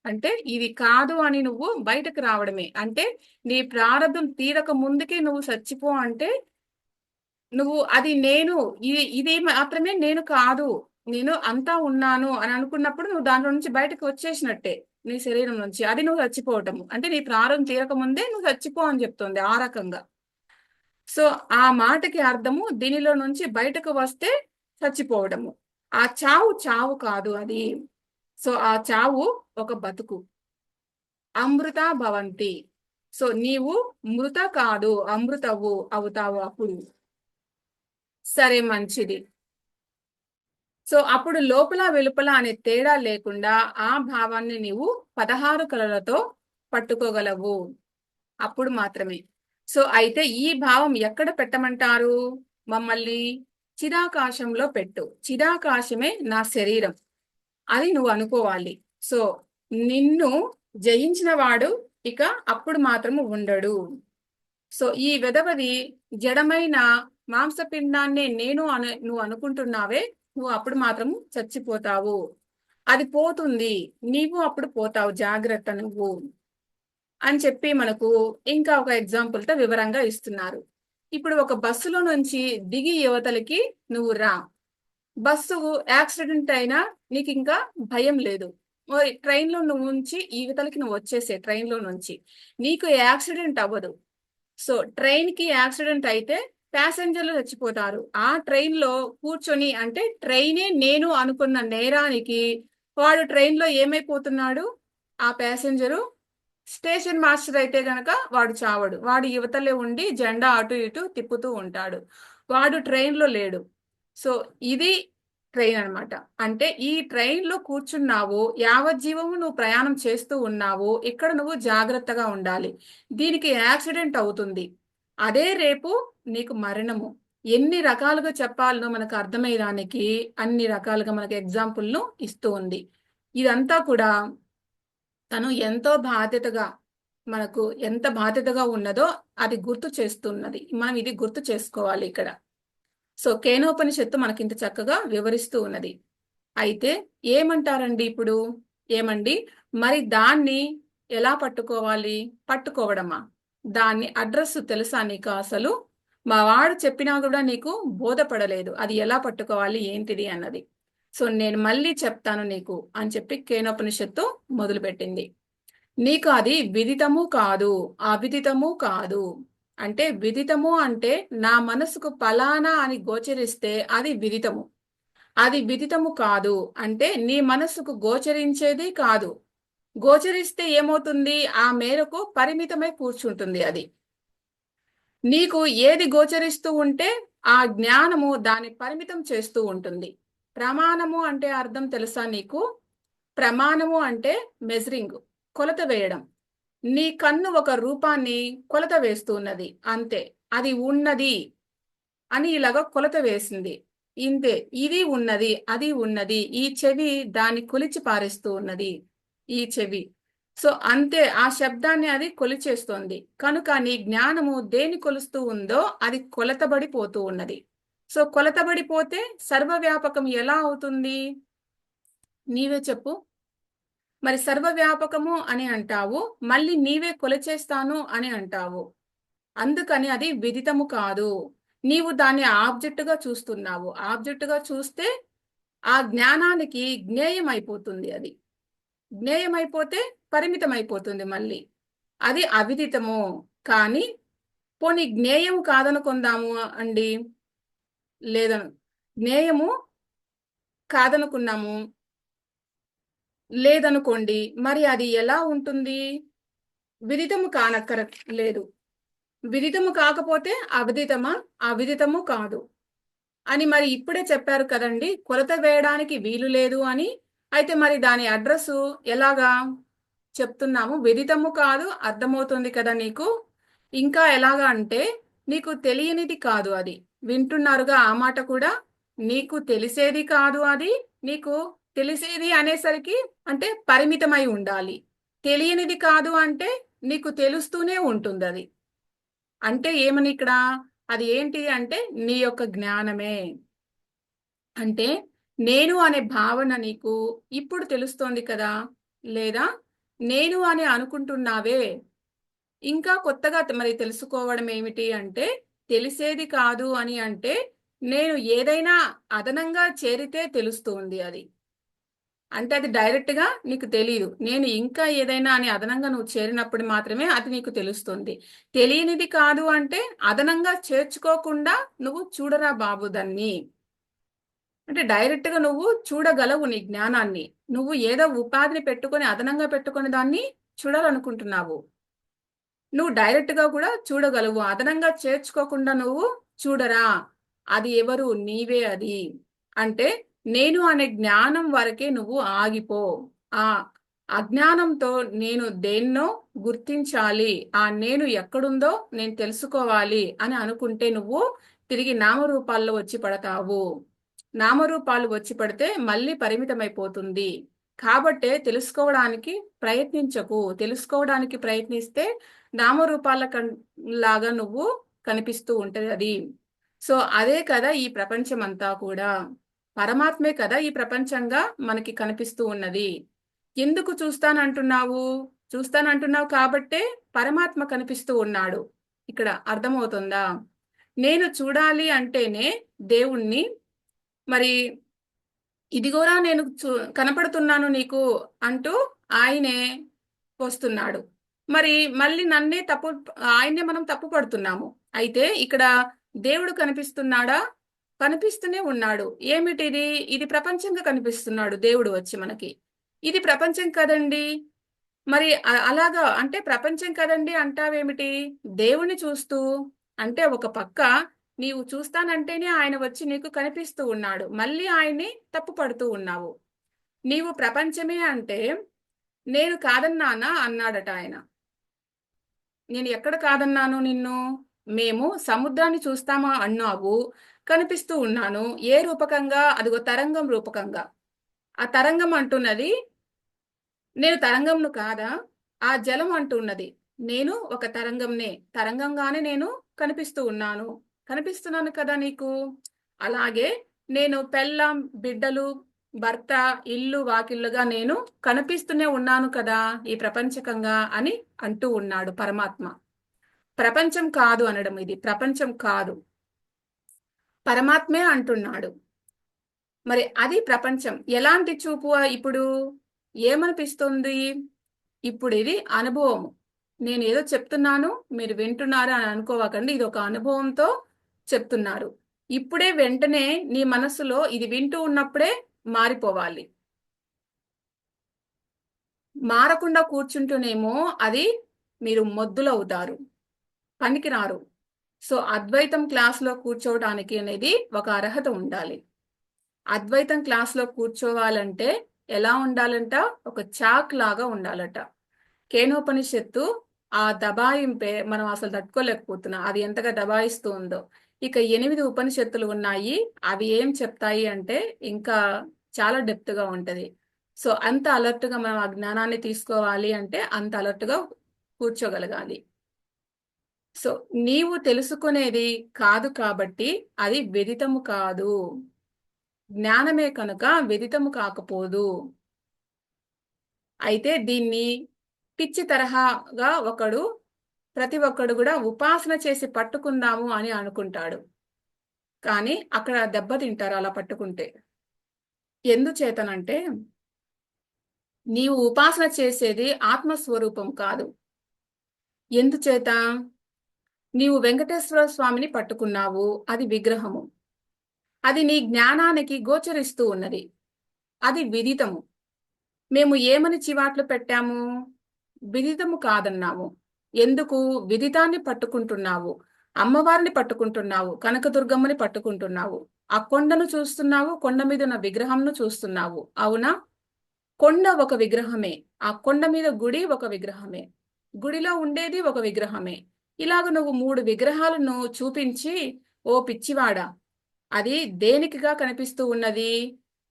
అంటే ఇది కాదు అని నువ్వు బయటకు రావడమే. అంటే నీ ప్రారంధం తీరక ముందుకే నువ్వు చచ్చిపో అంటే నువ్వు అది నేను, ఇది మాత్రమే నేను కాదు, నేను అంతా ఉన్నాను అని అనుకున్నప్పుడు నువ్వు దాంట్లో నుంచి బయటకు వచ్చేసినట్టే. నీ శరీరం నుంచి అది నువ్వు చచ్చిపోవటము అంటే నీ ప్రారంభం తీరక ముందే నువ్వు చచ్చిపో అని చెప్తుంది ఆ రకంగా. సో ఆ మాటకి అర్థము దీనిలో నుంచి బయటకు వస్తే చచ్చిపోవడము. ఆ చావు చావు కాదు అది. సో ఆ చావు ఒక బతుకు. అమృత భవంతి. సో నీవు మృత కాదు, అమృతవు అవుతావు అప్పుడు. సరే మంచిది. సో అప్పుడు లోపల వెలుపల అనే తేడా లేకుండా ఆ భావాన్ని నీవు 16 కళలతో పట్టుకోగలవు. అప్పుడు మాత్రమే. సో అయితే ఈ భావం ఎక్కడ పెట్టమంటారు మమ్మల్ని? చిదాకాశంలో పెట్టు. చిదాకాశమే నా శరీరం అది నువ్వు అనుకోవాలి. సో నిన్ను జయించిన వాడు ఇక అప్పుడు మాత్రము ఉండడు. సో ఈ వెధవది జడమైన మాంసపిండాన్నే నేను నువ్వు అనుకుంటున్నావే, నువ్వు అప్పుడు మాత్రం చచ్చిపోతావు. అది పోతుంది, నీవు అప్పుడు పోతావు, జాగ్రత్త నువ్వు అని చెప్పి మనకు ఇంకా ఒక ఎగ్జాంపుల్ తో వివరంగా ఇస్తున్నారు. ఇప్పుడు ఒక బస్సులో నుంచి దిగి యువతలకి నువ్వు రా. బస్సు యాక్సిడెంట్ అయినా నీకు ఇంకా భయం లేదు. ట్రైన్ లో నువ్వు నుంచి యువతలకి నువ్వు వచ్చేసే ట్రైన్ లో నుంచి నీకు యాక్సిడెంట్ అవ్వదు. సో ట్రైన్ కి యాక్సిడెంట్ అయితే ప్యాసింజర్లు చచ్చిపోతారు. ఆ ట్రైన్ లో కూర్చొని అంటే ట్రైనే నేను అనుకున్న నేరానికి వాడు ట్రైన్ లో ఏమైపోతున్నాడు? ఆ ప్యాసింజరు స్టేషన్ మాస్టర్ అయితే గనక వాడు చావడు. వాడు యువతలే ఉండి జెండా అటు ఇటు తిప్పుతూ ఉంటాడు. వాడు ట్రైన్ లో లేడు. సో ఇది ట్రైన్ అన్నమాట. అంటే ఈ ట్రైన్ లో కూర్చున్నావు, యావజ్జీవము నువ్వు ప్రయాణం చేస్తూ ఉన్నావు. ఇక్కడ నువ్వు జాగ్రత్తగా ఉండాలి. దీనికి యాక్సిడెంట్ అవుతుంది, అదే రేపు నీకు మరణము. ఎన్ని రకాలుగా చెప్పాలనో మనకు అర్థమయ్యడానికి అన్ని రకాలుగా మనకు ఎగ్జాంపుల్ను ఇస్తూ ఉంది. ఇదంతా కూడా తను ఎంతో బాధ్యతగా, మనకు ఎంత బాధ్యతగా ఉన్నదో అది గుర్తు చేస్తున్నది. మనం ఇది గుర్తు చేసుకోవాలి ఇక్కడ. సో కేనోపనిషత్తు మనకింత చక్కగా వివరిస్తూ ఉన్నది. అయితే ఏమంటారండి ఇప్పుడు? ఏమండి మరి దాన్ని ఎలా పట్టుకోవాలి? పట్టుకోవడమా? దాన్ని అడ్రస్ తెలుసా నీకు అసలు? మా వాడు చెప్పినా కూడా నీకు బోధపడలేదు అది ఎలా పట్టుకోవాలి ఏంటిది అన్నది. సో నేను మళ్ళీ చెప్తాను నీకు అని చెప్పి కేనోపనిషత్తు మొదలుపెట్టింది. నీకు అది విదితము కాదు, అవిదితము కాదు. అంటే విదితము అంటే నా మనసుకు ఫలానా అని గోచరిస్తే అది విదితము. అది విదితము కాదు అంటే నీ మనసుకు గోచరించేది కాదు. గోచరిస్తే ఏమవుతుంది? ఆ మేరకు పరిమితమై కూర్చుంటుంది అది. నీకు ఏది గోచరిస్తూ ఉంటే ఆ జ్ఞానము దాన్ని పరిమితం చేస్తూ ఉంటుంది. ప్రమాణము అంటే అర్థం తెలుసా నీకు? ప్రమాణము అంటే మెజరింగ్, కొలత వేయడం. నీ కన్ను ఒక రూపాన్ని కొలత వేస్తూ ఉన్నది అంతే. అది ఉన్నది అని ఇలాగ కొలత వేసింది. ఇంతే, ఇది ఉన్నది, అది ఉన్నది. ఈ చెవి దాన్ని కొలిచి పారేస్తూ ఉన్నది, ఈ చెవి. సో అంతే, ఆ శబ్దాన్ని అది కొలిచేస్తోంది. కనుక నీ జ్ఞానము దేని కొలుస్తూ ఉందో అది కొలతబడిపోతూ ఉన్నది. సో కొలతబడిపోతే సర్వవ్యాపకం ఎలా అవుతుంది? నీవే చెప్పు. మరి సర్వవ్యాపకము అని అంటావు, మళ్ళీ నీవే కొలిచేస్తాను అని అంటావు. అందుకని అది విదితము కాదు. నీవు దాన్ని ఆబ్జెక్టుగా చూస్తున్నావు. ఆబ్జెక్టుగా చూస్తే ఆ జ్ఞానానికి జ్ఞేయం అయిపోతుంది. అది జ్ఞేయమైపోతే పరిమితమైపోతుంది మళ్ళీ. అది అవిదితము. కానీ పోనీ జ్ఞేయం కాదనుకుందాము అండి. లేదను జ్ఞేయము కాదనుకున్నాము, లేదనుకోండి. మరి అది ఎలా ఉంటుంది? విదితము కానక్కర లేదు. విదితము కాకపోతే అవిదితమా? అవిదితము కాదు అని మరి ఇప్పుడే చెప్పారు కదండి, కొలత వేయడానికి వీలు లేదు అని. అయితే మరి దాని అడ్రస్సు ఎలాగా చెప్తున్నాము? విదితము కాదు, అర్థమవుతుంది కదా నీకు. ఇంకా ఎలాగా అంటే నీకు తెలియనిది కాదు అది. వింటున్నారుగా ఆ మాట కూడా. నీకు తెలిసేది కాదు అది. నీకు తెలిసేది అనేసరికి అంటే పరిమితమై ఉండాలి. తెలియనిది కాదు అంటే నీకు తెలుస్తూనే ఉంటుంది అది. అంటే ఏమని ఇక్కడ? అది ఏంటి అంటే నీ యొక్క జ్ఞానమే. అంటే నేను అనే భావన నీకు ఇప్పుడు తెలుస్తోంది కదా, లేదా నేను అని అనుకుంటున్నావే. ఇంకా కొత్తగా మరి తెలుసుకోవడం ఏమిటి అంటే, తెలిసేది కాదు అని అంటే నేను ఏదైనా అదనంగా చేరితే తెలుస్తుంది అది. అంటే అది డైరెక్ట్‌గా నీకు తెలీదు. నేను ఇంకా ఏదైనా అని అదనంగా నువ్వు చేరినప్పుడు మాత్రమే అది నీకు తెలుస్తుంది. తెలియనిది కాదు అంటే అదనంగా చేర్చుకోకుండా నువ్వు చూడరా బాబు దాన్ని. అంటే డైరెక్ట్‌గా నువ్వు చూడగలవు నీ జ్ఞానాన్ని. నువ్వు ఏదో ఉపాధిని పెట్టుకొని అదనంగా పెట్టుకొని దాన్ని చూడాలనుకుంటున్నావు. నువ్వు డైరెక్ట్‌గా కూడా చూడగలవు. అదనంగా చేర్చుకోకుండా నువ్వు చూడరా. అది ఎవరు? నీవే అది. అంటే నేను అనే జ్ఞానం వరకే నువ్వు ఆగిపో. ఆ అజ్ఞానంతో నేను దేన్నో గుర్తించాలి, ఆ నేను ఎక్కడుందో నేను తెలుసుకోవాలి అని అనుకుంటే నువ్వు తిరిగి నామరూపాల్లో వచ్చి పడతావు. నామరూపాలు వచ్చి పడితే మళ్ళీ పరిమితమైపోతుంది. కాబట్టే తెలుసుకోవడానికి ప్రయత్నించకు. తెలుసుకోవడానికి ప్రయత్నిస్తే నామరూపాల లాగా నువ్వు కనిపిస్తూ ఉంటది అది. సో అదే కదా ఈ ప్రపంచమంతా కూడా. పరమాత్మే కదా ఈ ప్రపంచంగా మనకి కనిపిస్తూ ఉన్నది. ఎందుకు చూస్తానంటున్నావు? చూస్తానంటున్నావు కాబట్టే పరమాత్మ కనిపిస్తూ ఉన్నాడు. ఇక్కడ అర్థమవుతుందా? నేను చూడాలి అంటేనే దేవుణ్ణి మరి ఇదిగోరా నేను కనపడుతున్నాను నీకు అంటూ ఆయనే వస్తున్నాడు. మరి మళ్ళీ ఆయన్నే మనం తప్పు పడుతున్నాము. అయితే ఇక్కడ దేవుడు కనిపిస్తున్నాడా? కనిపిస్తూనే ఉన్నాడు. ఏమిటిది? ఇది ప్రపంచంగా కనిపిస్తున్నాడు దేవుడు వచ్చి మనకి. ఇది ప్రపంచం కదండి. మరి అలాగా అంటే ప్రపంచం కదండి అంటావేమిటి? దేవుణ్ణి చూస్తూ అంటే ఒక పక్క నీవు చూస్తానంటేనే ఆయన వచ్చి నీకు కనిపిస్తూ ఉన్నాడు. మళ్ళీ ఆయన్ని తప్పు పడుతూ ఉన్నావు. నీవు ప్రపంచమే అంటే నేను కాదన్నానా అన్నాడట ఆయన. నేను ఎక్కడ కాదన్నాను నిన్ను? మేము సముద్రాన్ని చూస్తామా అన్నావు. కనిపిస్తూ ఉన్నాను. ఏ రూపకంగా? అదిగో తరంగం రూపకంగా. ఆ తరంగం అంటున్నది నేను తరంగంను కాదా? ఆ జలం అంటున్నది నేను ఒక తరంగంనే. తరంగంగానే నేను కనిపిస్తూ ఉన్నాను. కనిపిస్తున్నాను కదా నీకు. అలాగే నేను పెళ్ళాం, బిడ్డలు, భర్త, ఇల్లు, వాకిళ్ళుగా నేను కనిపిస్తూనే ఉన్నాను కదా ఈ ప్రపంచకంగా అని అంటూ ఉన్నాడు పరమాత్మ. ప్రపంచం కాదు అనడం ఇది. ప్రపంచం కాదు. పరమాత్మే అంటున్నాడు. మరి అది ప్రపంచం. ఎలాంటి చూపు ఇప్పుడు ఏమనిపిస్తుంది? ఇప్పుడు ఇది అనుభవము. నేను ఏదో చెప్తున్నాను, మీరు వింటున్నారు అని అనుకోవకండి. ఇది ఒక అనుభవంతో చెప్తున్నారు. ఇప్పుడే వెంటనే నీ మనస్సులో ఇది వింటూ ఉన్నప్పుడే మారిపోవాలి. మారకుండా కూర్చుంటూనేమో అది మీరు మొద్దులవుతారు, పనికిరారు. సో అద్వైతం క్లాస్లో కూర్చోవడానికి అనేది ఒక అర్హత ఉండాలి. అద్వైతం క్లాస్లో కూర్చోవాలంటే ఎలా ఉండాలంట? ఒక చాక్ లాగా ఉండాలట. కేనోపనిషత్తు ఆ దబాయింపే మనం అసలు తట్టుకోలేకపోతున్నాం. అది ఎంతగా దబాయిస్తూ ఉందో. ఇక 8 ఉపనిషత్తులు ఉన్నాయి. అవి ఏం చెప్తాయి అంటే ఇంకా చాలా డెప్త్గా ఉంటది. సో అంత అలర్ట్గా మనం ఆ జ్ఞానాన్ని తీసుకోవాలి అంటే అంత అలర్ట్గా కూర్చోగలగాలి. సో నీవు తెలుసుకునేది కాదు కాబట్టి అది విదితము కాదు. జ్ఞానమే కనుక విదితము కాకపోదు. అయితే దీన్ని పిచ్చి తరహాగా ప్రతి ఒక్కడు కూడా ఉపాసన చేసి పట్టుకుందాము అని అనుకుంటాడు. కానీ అక్కడ దెబ్బతింటారు అలా పట్టుకుంటే. ఎందుచేతనంటే నీవు ఉపాసన చేసేది ఆత్మస్వరూపం కాదు. ఎందుచేత? నీవు వెంకటేశ్వర స్వామిని పట్టుకున్నావు, అది విగ్రహము. అది నీ జ్ఞానానికి గోచరిస్తూ ఉన్నది, అది విదితము. మేము ఏమని చివాట్లు పెట్టాము? విదితము కాదన్నాము. ఎందుకు? విదితాన్ని పట్టుకుంటున్నావు, అమ్మవారిని పట్టుకుంటున్నావు, కనకదుర్గమ్మని పట్టుకుంటున్నావు, ఆ కొండను చూస్తున్నావు, కొండ మీద ఉన్న విగ్రహంను చూస్తున్నావు. అవునా? కొండ ఒక విగ్రహమే, ఆ కొండ మీద గుడి ఒక విగ్రహమే, గుడిలో ఉండేది ఒక విగ్రహమే. ఇలాగ నువ్వు 3 విగ్రహాలను చూపించి, ఓ పిచ్చివాడా, అది దేనికిగా కనిపిస్తూ ఉన్నది?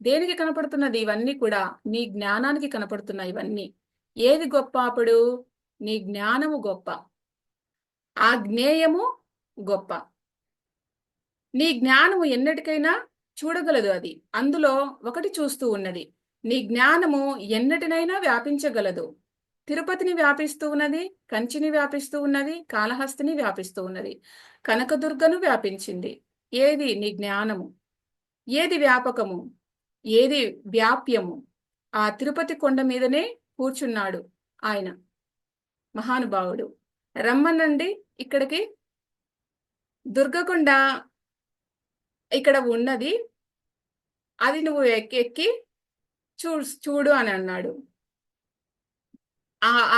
దేనికి కనపడుతున్నది? ఇవన్నీ కూడా నీ జ్ఞానానికి కనపడుతున్నాయి. ఇవన్నీ ఏది గొప్ప అప్పుడు? నీ జ్ఞానము గొప్ప, ఆ జ్ఞేయము గొప్ప. నీ జ్ఞానము ఎన్నటికైనా చూడగలదు. అది అందులో ఒకటి చూస్తూ ఉన్నది. నీ జ్ఞానము ఎన్నటినైనా వ్యాపించగలదు. తిరుపతిని వ్యాపిస్తూ ఉన్నది, కంచిని వ్యాపిస్తూ ఉన్నది, కాళహస్తిని వ్యాపిస్తూ ఉన్నది, కనకదుర్గను వ్యాపించింది. ఏది నీ జ్ఞానము? ఏది వ్యాపకము? ఏది వ్యాప్యము? ఆ తిరుపతి కొండ మీదనే కూర్చున్నాడు ఆయన, మహానుభావుడు. రమ్మనండి ఇక్కడికి. దుర్గకొండ ఇక్కడ ఉన్నది, అది నువ్వు ఎక్కి చూడు అని అన్నాడు.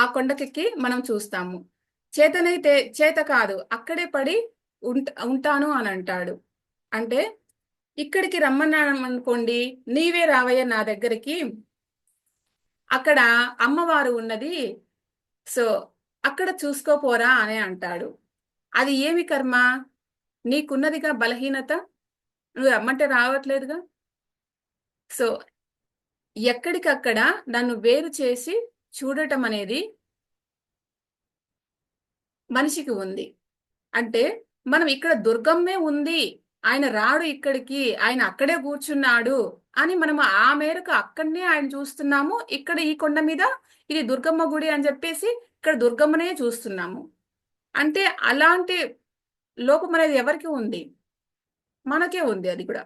ఆ కొండకెక్కి మనం చూస్తాము. చేతనైతే చేత కాదు, అక్కడే పడి ఉంటాను అని అంటాడు. అంటే ఇక్కడికి రమ్మన్నామనుకోండి, నీవే రావయ్య నా దగ్గరికి, అక్కడ అమ్మవారు ఉన్నది, సో అక్కడ చూసుకోపోరా అని అంటాడు. అది ఏమి కర్మ? నీకున్నదిగా బలహీనత, నువ్వు రమ్మంటే రావట్లేదుగా. సో ఎక్కడికక్కడ నన్ను వేరు చేసి చూడటం అనేది మనిషికి ఉంది. అంటే మనం ఇక్కడ దుర్గమ్మే ఉంది, ఆయన రాడు ఇక్కడికి, ఆయన అక్కడే కూర్చున్నాడు అని మనం ఆ మేరకు అక్కడనే ఆయన చూస్తున్నాము. ఇక్కడ ఈ కొండ మీద ఇది దుర్గమ్మ గుడి అని చెప్పేసి ఇక్కడ దుర్గమ్మనే చూస్తున్నాము. అంటే అలాంటి లోపం అనేది ఎవరికి ఉంది? మనకే ఉంది అది కూడా.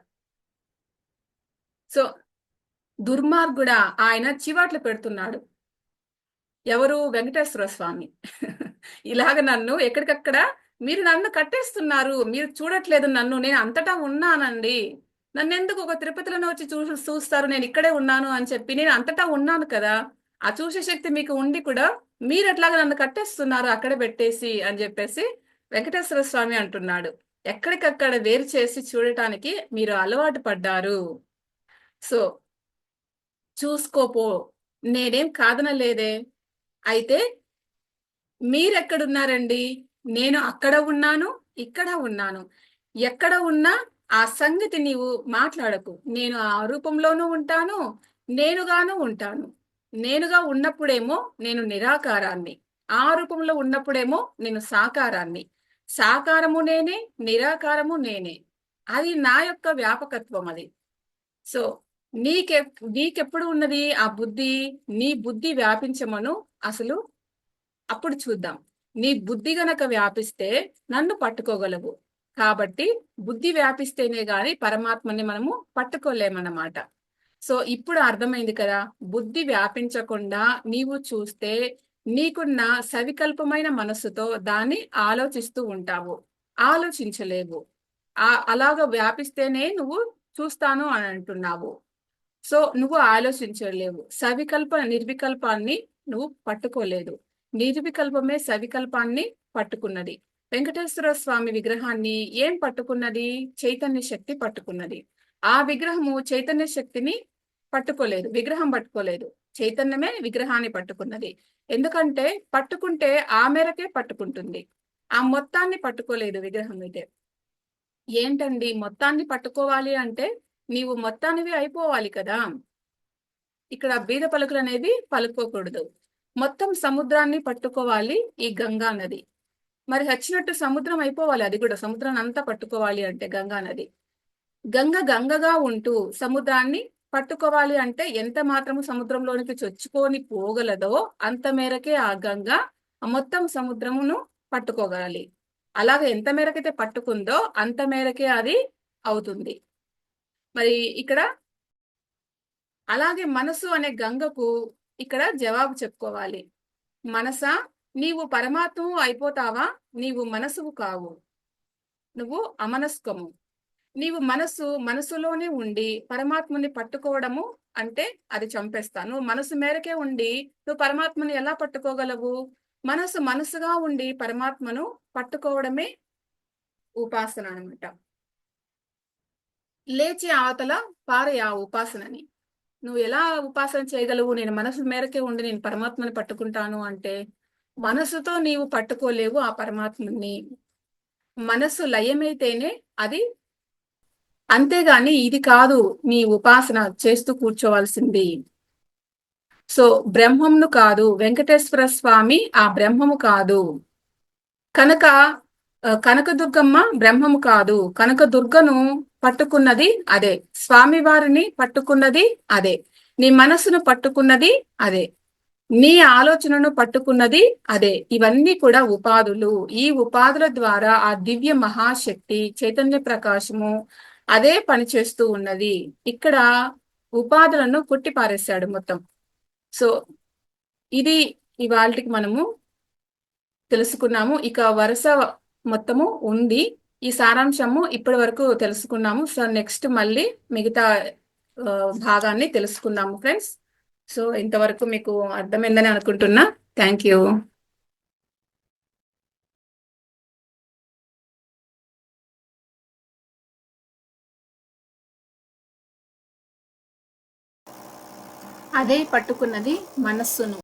సో దుర్మార్గుడా, ఆయన చివాట్లు పెడుతున్నాడు. ఎవరు? వెంకటేశ్వర స్వామి. ఇలాగ నన్ను ఎక్కడికక్కడ మీరు నన్ను కట్టేస్తున్నారు, మీరు చూడట్లేదు నన్ను, నేను అంతటా ఉన్నానండి, నన్నెందుకు ఒక తిరుపతిలోనే వచ్చి చూస్తారు, నేను ఇక్కడే ఉన్నాను అని చెప్పి. నేను అంతటా ఉన్నాను కదా, ఆ చూసే శక్తి మీకు ఉండి కూడా మీరు ఎట్లాగా నన్ను కట్టేస్తున్నారు అక్కడే పెట్టేసి అని చెప్పేసి వెంకటేశ్వర స్వామి అంటున్నాడు. ఎక్కడికక్కడ వేరు చేసి చూడటానికి మీరు అలవాటు పడ్డారు. సో చూసుకోపో, నేనేం కాదనలేదే. అయితే మీరెక్కడున్నారండి? నేను అక్కడ ఉన్నాను, ఇక్కడ ఉన్నాను. ఎక్కడ ఉన్నా ఆ సంగతి నీవు మాట్లాడకు. నేను ఆ రూపంలోనూ ఉంటాను, నేనుగాను ఉంటాను. నేనుగా ఉన్నప్పుడేమో నేను నిరాకారాన్ని, ఆ రూపంలో ఉన్నప్పుడేమో నేను సాకారాన్ని. సాకారము నేనే, నిరాకారము నేనే. అది నా యొక్క వ్యాపకత్వం అది. సో నీకె నీకెప్పుడు ఉన్నది ఆ బుద్ధి? నీ బుద్ధి వ్యాపించమను అసలు, అప్పుడు చూద్దాం. నీ బుద్ధి గనక వ్యాపిస్తే నన్ను పట్టుకోగలవు. కాబట్టి బుద్ధి వ్యాపిస్తేనే గాని పరమాత్మని మనము పట్టుకోలేమన్నమాట. సో ఇప్పుడు అర్థమైంది కదా, బుద్ధి వ్యాపించకుండా నీవు చూస్తే నీకున్న సవికల్పమైన మనస్సుతో దాన్ని ఆలోచిస్తూ ఉంటావు, ఆలోచించలేవు. అలాగ వ్యాపిస్తేనే నువ్వు చూస్తాను అని అంటున్నావు. సో నువ్వు ఆలోచించలేవు. సవికల్ప నిర్వికల్పాన్ని నువ్వు పట్టుకోలేదు. నిర్వికల్పమే సవికల్పాన్ని పట్టుకున్నది. వెంకటేశ్వర స్వామి విగ్రహాన్ని ఏం పట్టుకున్నది? చైతన్య శక్తి పట్టుకున్నది. ఆ విగ్రహము చైతన్య శక్తిని పట్టుకోలేదు, విగ్రహం పట్టుకోలేదు. చైతన్యమే విగ్రహాన్ని పట్టుకున్నది. ఎందుకంటే పట్టుకుంటే ఆ మేరకే పట్టుకుంటుంది, ఆ మొత్తాన్ని పట్టుకోలేదు విగ్రహం అయితే. ఏంటండి మొత్తాన్ని పట్టుకోవాలి అంటే నీవు మొత్తానివి అయిపోవాలి కదా. ఇక్కడ బీద పలుకులు అనేవి పలుకోకూడదు. మొత్తం సముద్రాన్ని పట్టుకోవాలి ఈ గంగా నది. మరి వచ్చినట్టు సముద్రం అయిపోవాలి, అది కూడా సముద్రాన్ని అంతా పట్టుకోవాలి అంటే గంగా నది. గంగగా ఉంటూ సముద్రాన్ని పట్టుకోవాలి అంటే ఎంత మాత్రము సముద్రంలోనికి చొచ్చుకొని పోగలదో అంత మేరకే ఆ గంగ మొత్తం సముద్రమును పట్టుకోగలాలి. అలాగే ఎంత మేరకైతే పట్టుకుందో అంత మేరకే అది అవుతుంది. మరి ఇక్కడ అలాగే మనసు అనే గంగకు ఇక్కడ జవాబు చెప్పుకోవాలి. మనసా, నీవు పరమాత్మవు అయిపోతావా? నీవు మనసువు కావు, నువ్వు అమనస్కము. నీవు మనసులోనే ఉండి పరమాత్మని పట్టుకోవడము అంటే అది చంపేస్తాను. మనసు మేరకే ఉండి నువ్వు పరమాత్మని ఎలా పట్టుకోగలవు? మనసుగా ఉండి పరమాత్మను పట్టుకోవడమే ఉపాసన అనమాట. లేచి అవతల పారే ఆ ఉపాసనని. నువ్వు ఎలా ఉపాసన చేయగలవు? నేను మనసు మేరకే ఉండి నేను పరమాత్మని పట్టుకుంటాను అంటే మనసుతో నీవు పట్టుకోలేవు ఆ పరమాత్మని. మనసు లయమైతేనే అది. అంతేగాని ఇది కాదు నీ ఉపాసన చేస్తూ కూర్చోవలసింది. సో బ్రహ్మంను కాదు, వెంకటేశ్వర స్వామి ఆ బ్రహ్మము కాదు. కనకదుర్గమ్మ బ్రహ్మము కాదు. కనకదుర్గను పట్టుకున్నది అదే, స్వామి వారిని పట్టుకున్నది అదే, నీ మనసును పట్టుకున్నది అదే, నీ ఆలోచనను పట్టుకున్నది అదే. ఇవన్నీ కూడా ఉపాధులు. ఈ ఉపాధుల ద్వారా ఆ దివ్య మహాశక్తి చైతన్య ప్రకాశము అదే పనిచేస్తూ ఉన్నది. ఇక్కడ ఉపాధులను కొట్టిపారేశాడు మొత్తం. సో ఇది ఇవాళకి మనము తెలుసుకున్నాము. ఇక వరుస మొత్తము ఉంది. ఈ సారాంశము ఇప్పటి వరకు తెలుసుకున్నాము. సో నెక్స్ట్ మళ్ళీ మిగతా భాగాన్ని తెలుసుకుందాము ఫ్రెండ్స్. సో ఇంతవరకు మీకు అర్థమైందని అనుకుంటున్నా. Thank you. అదే పట్టుకున్నది మనస్సును.